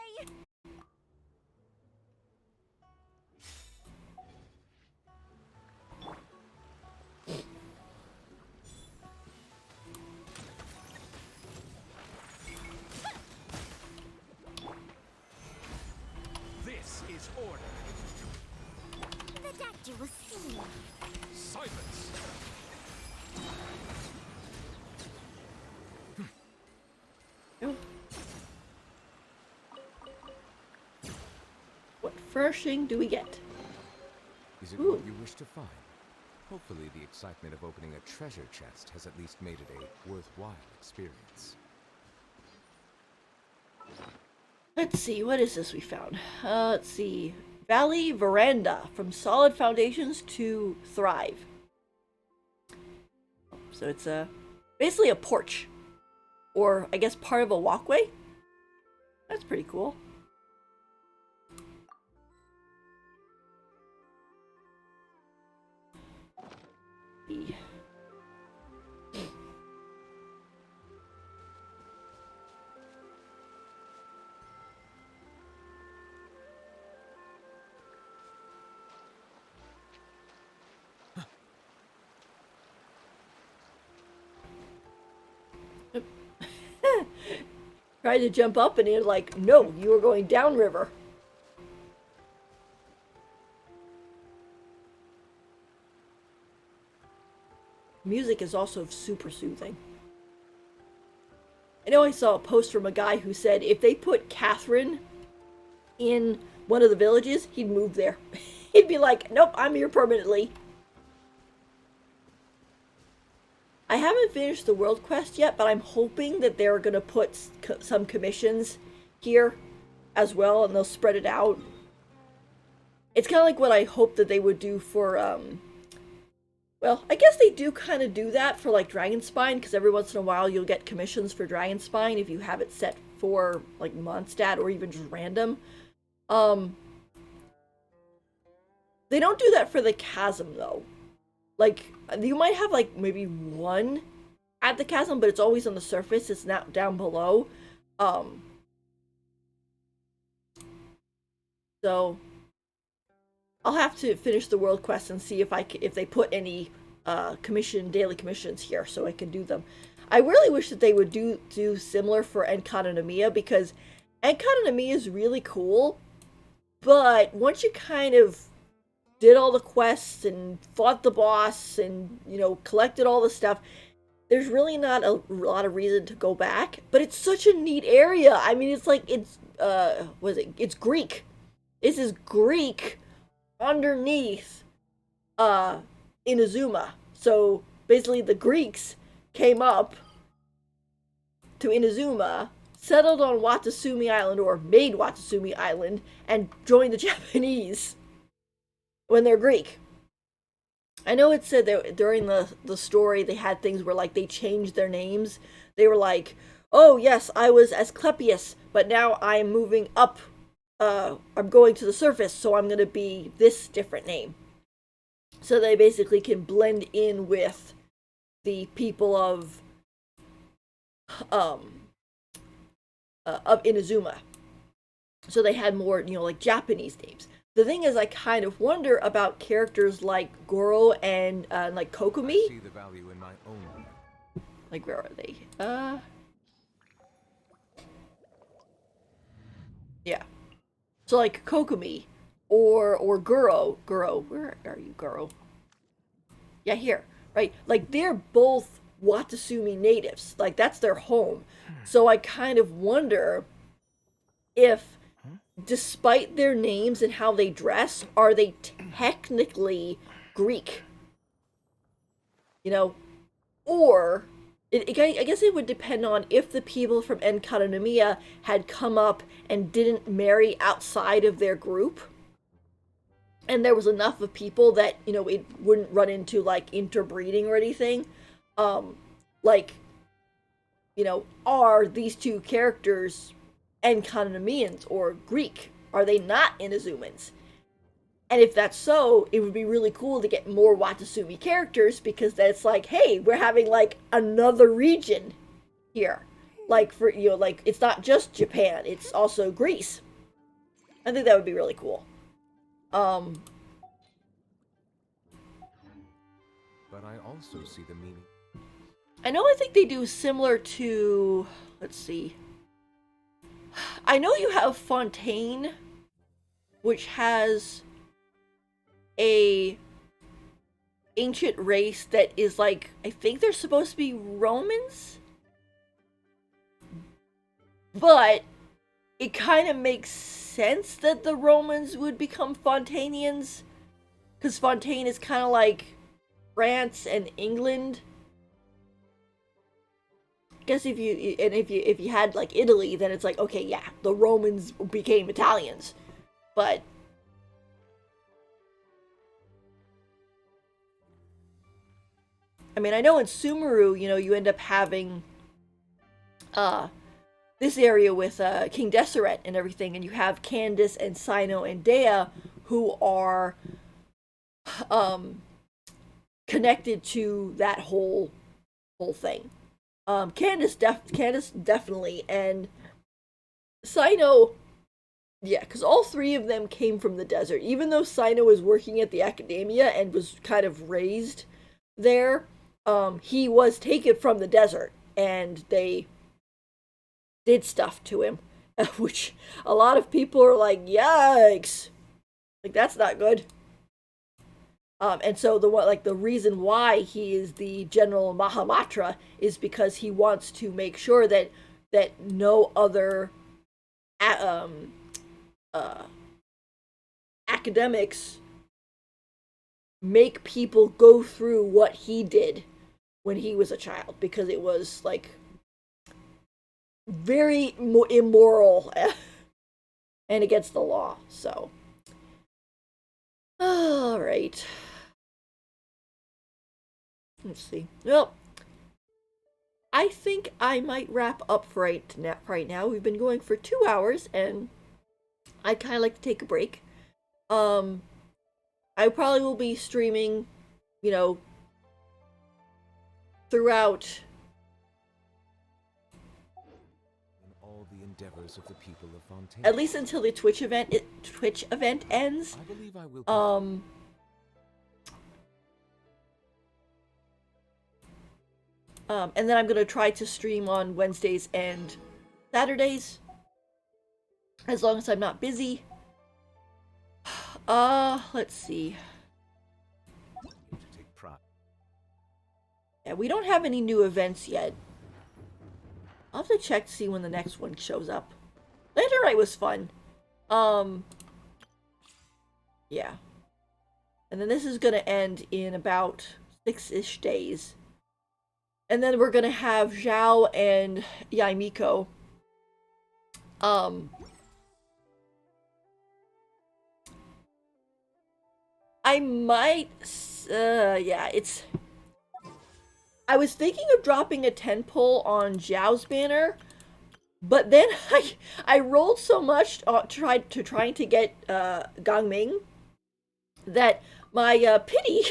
This is order. The deck you will see. Silence. What furnishing do we get? Is it Ooh. what you wish to find? Hopefully the excitement of opening a treasure chest has at least made it a worthwhile experience. Let's see, what is this we found? Let's see. Valley Veranda, from solid foundations to thrive. So it's basically a porch. Or, I guess, part of a walkway? That's pretty cool. Tried to jump up and he was like, no, you are going downriver. Music is also super soothing. I know I saw a post from a guy who said if they put Catherine in one of the villages, he'd move there. He'd be like, nope, I'm here permanently. I haven't finished the world quest yet, but I'm hoping that they're going to put some commissions here as well, and they'll spread it out. It's kind of like what I hope that they would do for, well, I guess they do kind of do that for, like, Dragonspine, because every once in a while you'll get commissions for Dragonspine if you have it set for, like, Mondstadt or even just random. They don't do that for the Chasm, though. Like, you might have, like, maybe one at the chasm, but it's always on the surface. It's not down below. So, I'll have to finish the world quest and see if they put any daily commissions here so I can do them. I really wish that they would do similar for Encotonomia, because Encotonomia is really cool, but once you kind of did all the quests and fought the boss and, you know, collected all the stuff, there's really not a lot of reason to go back. But it's such a neat area. I mean, it's like, it's it's Greek. This is Greek underneath Inazuma. So basically the Greeks came up to Inazuma, settled on Watasumi Island, or made Watasumi Island, and joined the Japanese when they're Greek. I know it said that during the story they had things where, like, they changed their names. They were like, oh yes, I was Asclepius, but now I'm moving up. I'm going to the surface, so I'm going to be this different name. So they basically can blend in with the people of Inazuma. So they had more, you know, like, Japanese names. The thing is, I kind of wonder about characters like Goro and like Kokomi. I see the value in my own. Like, where are they? Yeah. So like Kokomi or Goro. Goro, where are you, Goro? Yeah, here. Right? Like, they're both Watasumi natives. Like, that's their home. So I kind of wonder if despite their names and how they dress, are they technically Greek? You know, or I guess it would depend on if the people from Enkanomiya had come up and didn't marry outside of their group, and there was enough of people that, you know, it wouldn't run into like interbreeding or anything. Like, you know, are these two characters Enkanomians or Greek? Are they not Inazumans? And if that's so, it would be really cool to get more Watasumi characters, because that's like, hey, we're having like another region here. Like, for, you know, like, it's not just Japan, it's also Greece. I think that would be really cool. But I also see the meaning. I think they do similar to, let's see. I know you have Fontaine, which has a ancient race that is like, I think they're supposed to be Romans, but it kind of makes sense that the Romans would become Fontanians, because Fontaine is kind of like France and England. I guess if you had like Italy, then it's like, okay, yeah, the Romans became Italians, but I mean, I know in Sumeru, you know, you end up having this area with King Deseret and everything, and you have Candace and Sino and Dea, who are connected to that whole thing. Candace definitely, and Sino, yeah, because all three of them came from the desert. Even though Sino was working at the academia and was kind of raised there, he was taken from the desert, and they did stuff to him, which a lot of people are like, yikes, like that's not good. And so the reason why he is the General Mahamatra is because he wants to make sure that no other academics make people go through what he did when he was a child, because it was like very immoral and against the law. So, all right, let's see. Well, I think I might wrap up for right now. We've been going for 2 hours, and I'd kind of like to take a break. I probably will be streaming, you know, throughout All the endeavors of the people of Fontaine. at least until the Twitch event ends. I believe I will. And then I'm gonna try to stream on Wednesdays and Saturdays, as long as I'm not busy. Let's see. Take pride. Yeah, we don't have any new events yet. I'll have to check to see when the next one shows up. Laterite was fun. Yeah. And then this is gonna end in about 6-ish days. And then we're gonna have Zhao and Yaimiko. I might, yeah, it's... I was thinking of dropping a 10 pull on Zhao's banner, but then I rolled so much trying to get Gangming that my pity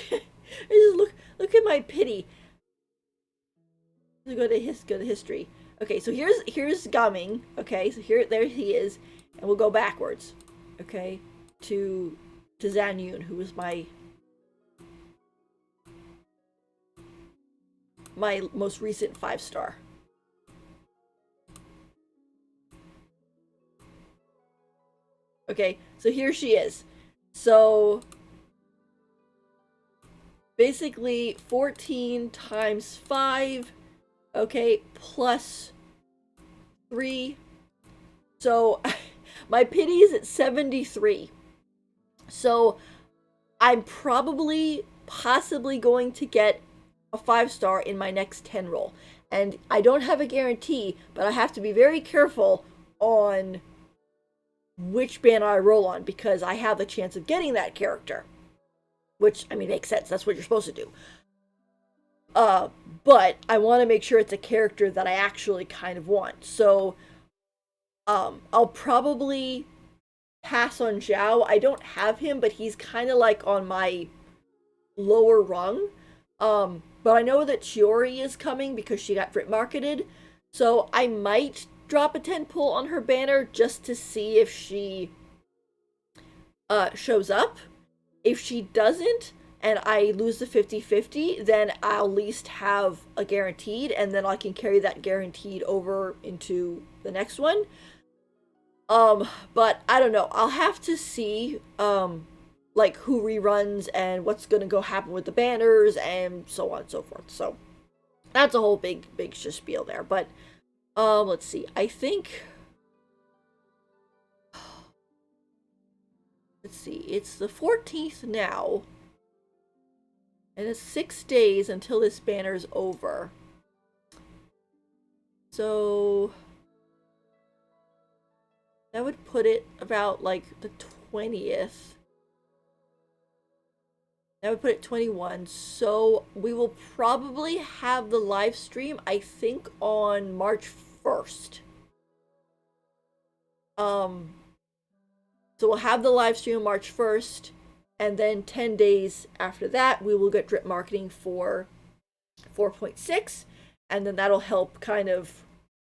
look at my pity. Go to history. Okay, so here's Gangming. Okay, so there he is, and we'll go backwards. Okay, to Zanyun, who was my most recent 5-star. Okay, so here she is. So basically 14 times 5, okay, plus 3. So My pity is at 73. So I'm probably, possibly going to get a 5-star in my next 10 roll. And I don't have a guarantee, but I have to be very careful on which banner I roll on, because I have the chance of getting that character. Which, I mean, makes sense. That's what you're supposed to do. But I want to make sure it's a character that I actually kind of want. So, I'll probably pass on Zhao. I don't have him, but he's kind of like on my lower rung. But I know that Chiori is coming because she got Brit marketed. So I might drop a 10 pull on her banner just to see if she shows up. If she doesn't, and I lose the 50-50, then I'll at least have a guaranteed, and then I can carry that guaranteed over into the next one. But I don't know. I'll have to see, like, who reruns and what's gonna go happen with the banners and so on and so forth. So that's a whole big spiel there. But let's see. I think, let's see. It's the 14th now, and it's 6 days until this banner's over. So that would put it about like the 20th. That would put it 21. So we will probably have the live stream, I think, on March 1st. So we'll have the live stream on March 1st, and then 10 days after that, we will get drip marketing for 4.6, and then that'll help kind of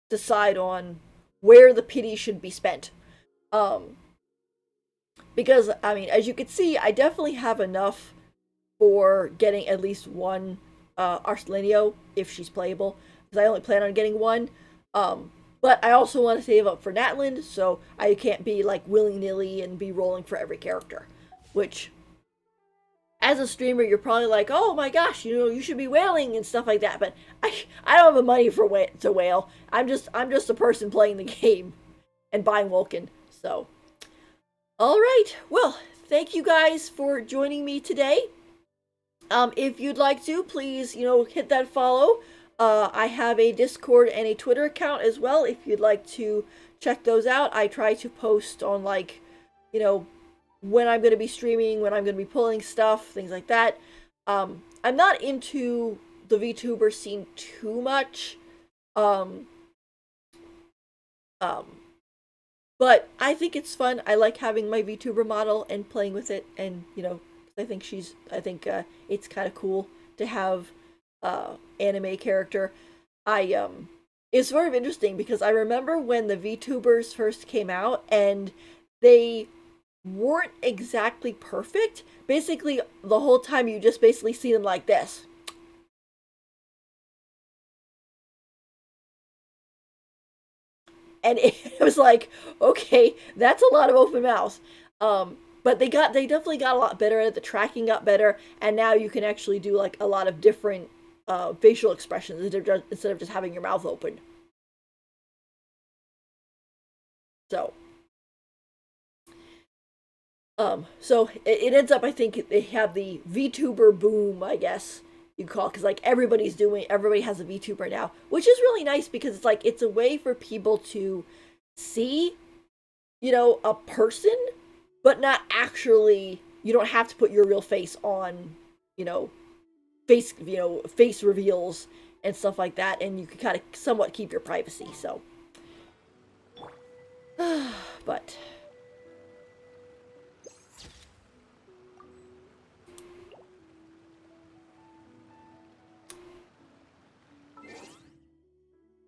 decide on where the pity should be spent. Because, I mean, as you can see, I definitely have enough for getting at least one Arcelenio if she's playable, because I only plan on getting one. But I also want to save up for Natland, so I can't be like willy-nilly and be rolling for every character. Which, as a streamer, you're probably like, oh my gosh, you know, you should be whaling and stuff like that. But I don't have the money to whale. I'm just a person playing the game and buying Vulcan. So, all right. Well, thank you guys for joining me today. If you'd like to, please, hit that follow. I have a Discord and a Twitter account as well, if you'd like to check those out. I try to post on, like, when I'm going to be streaming, when I'm going to be pulling stuff, things like that. I'm not into the VTuber scene too much. But I think it's fun. I like having my VTuber model and playing with it, and, I think it's kind of cool to have anime character. It's sort of interesting because I remember when the VTubers first came out and they weren't exactly perfect. Basically, the whole time you just basically see them like this. And it was like, okay, that's a lot of open mouth. But they definitely got a lot better at it. The tracking got better, and now you can actually do like a lot of different facial expressions instead of just having your mouth open. So it ends up, I think they have the VTuber boom, I guess you call, because like everybody has a VTuber now, which is really nice because it's like it's a way for people to see, a person, but not actually. You don't have to put your real face on, face reveals and stuff like that, and you can kind of somewhat keep your privacy. So, but.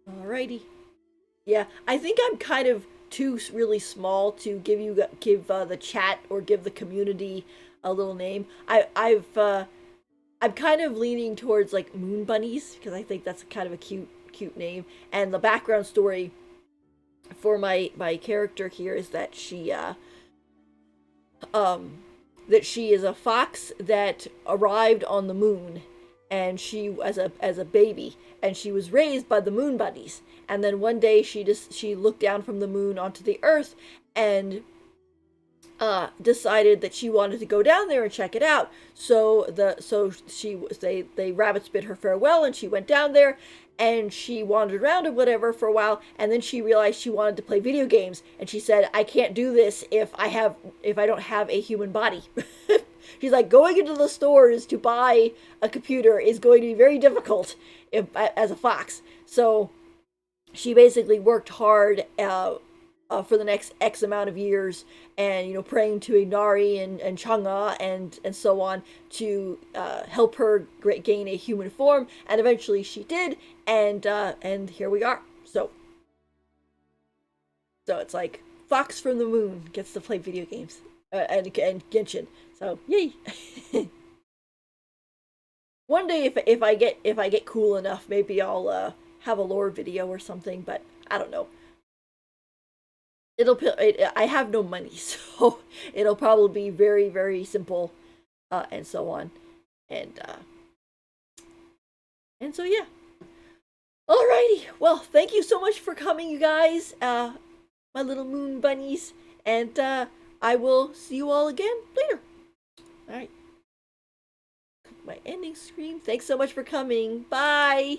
Alrighty. Yeah, I think I'm kind of too really small to give the chat or give the community a little name. I'm kind of leaning towards like moon bunnies because I think that's kind of a cute name. And the background story for my character here is that she is a fox that arrived on the moon, and she as a baby, and she was raised by the moon bunnies. And then one day she looked down from the moon onto the earth and decided that she wanted to go down there and check it out. So they rabbits bid her farewell, and she went down there, and she wandered around and whatever for a while, and then she realized she wanted to play video games, and she said, "I can't do this if I don't have a human body." She's like, going into the stores to buy a computer is going to be very difficult as a fox. So she basically worked hard for the next X amount of years, and praying to Inari and Chang'e and so on to help her gain a human form, and eventually she did, and here we are. So it's like Fox from the Moon gets to play video games and Genshin. So yay! One day, if I get cool enough, maybe I'll have a lore video or something. But I don't know. I have no money, so it'll probably be very, very simple, and so on, and so yeah. Alrighty, well, thank you so much for coming, you guys, my little moon bunnies, and I will see you all again later. Alright, my ending screen. Thanks so much for coming. Bye.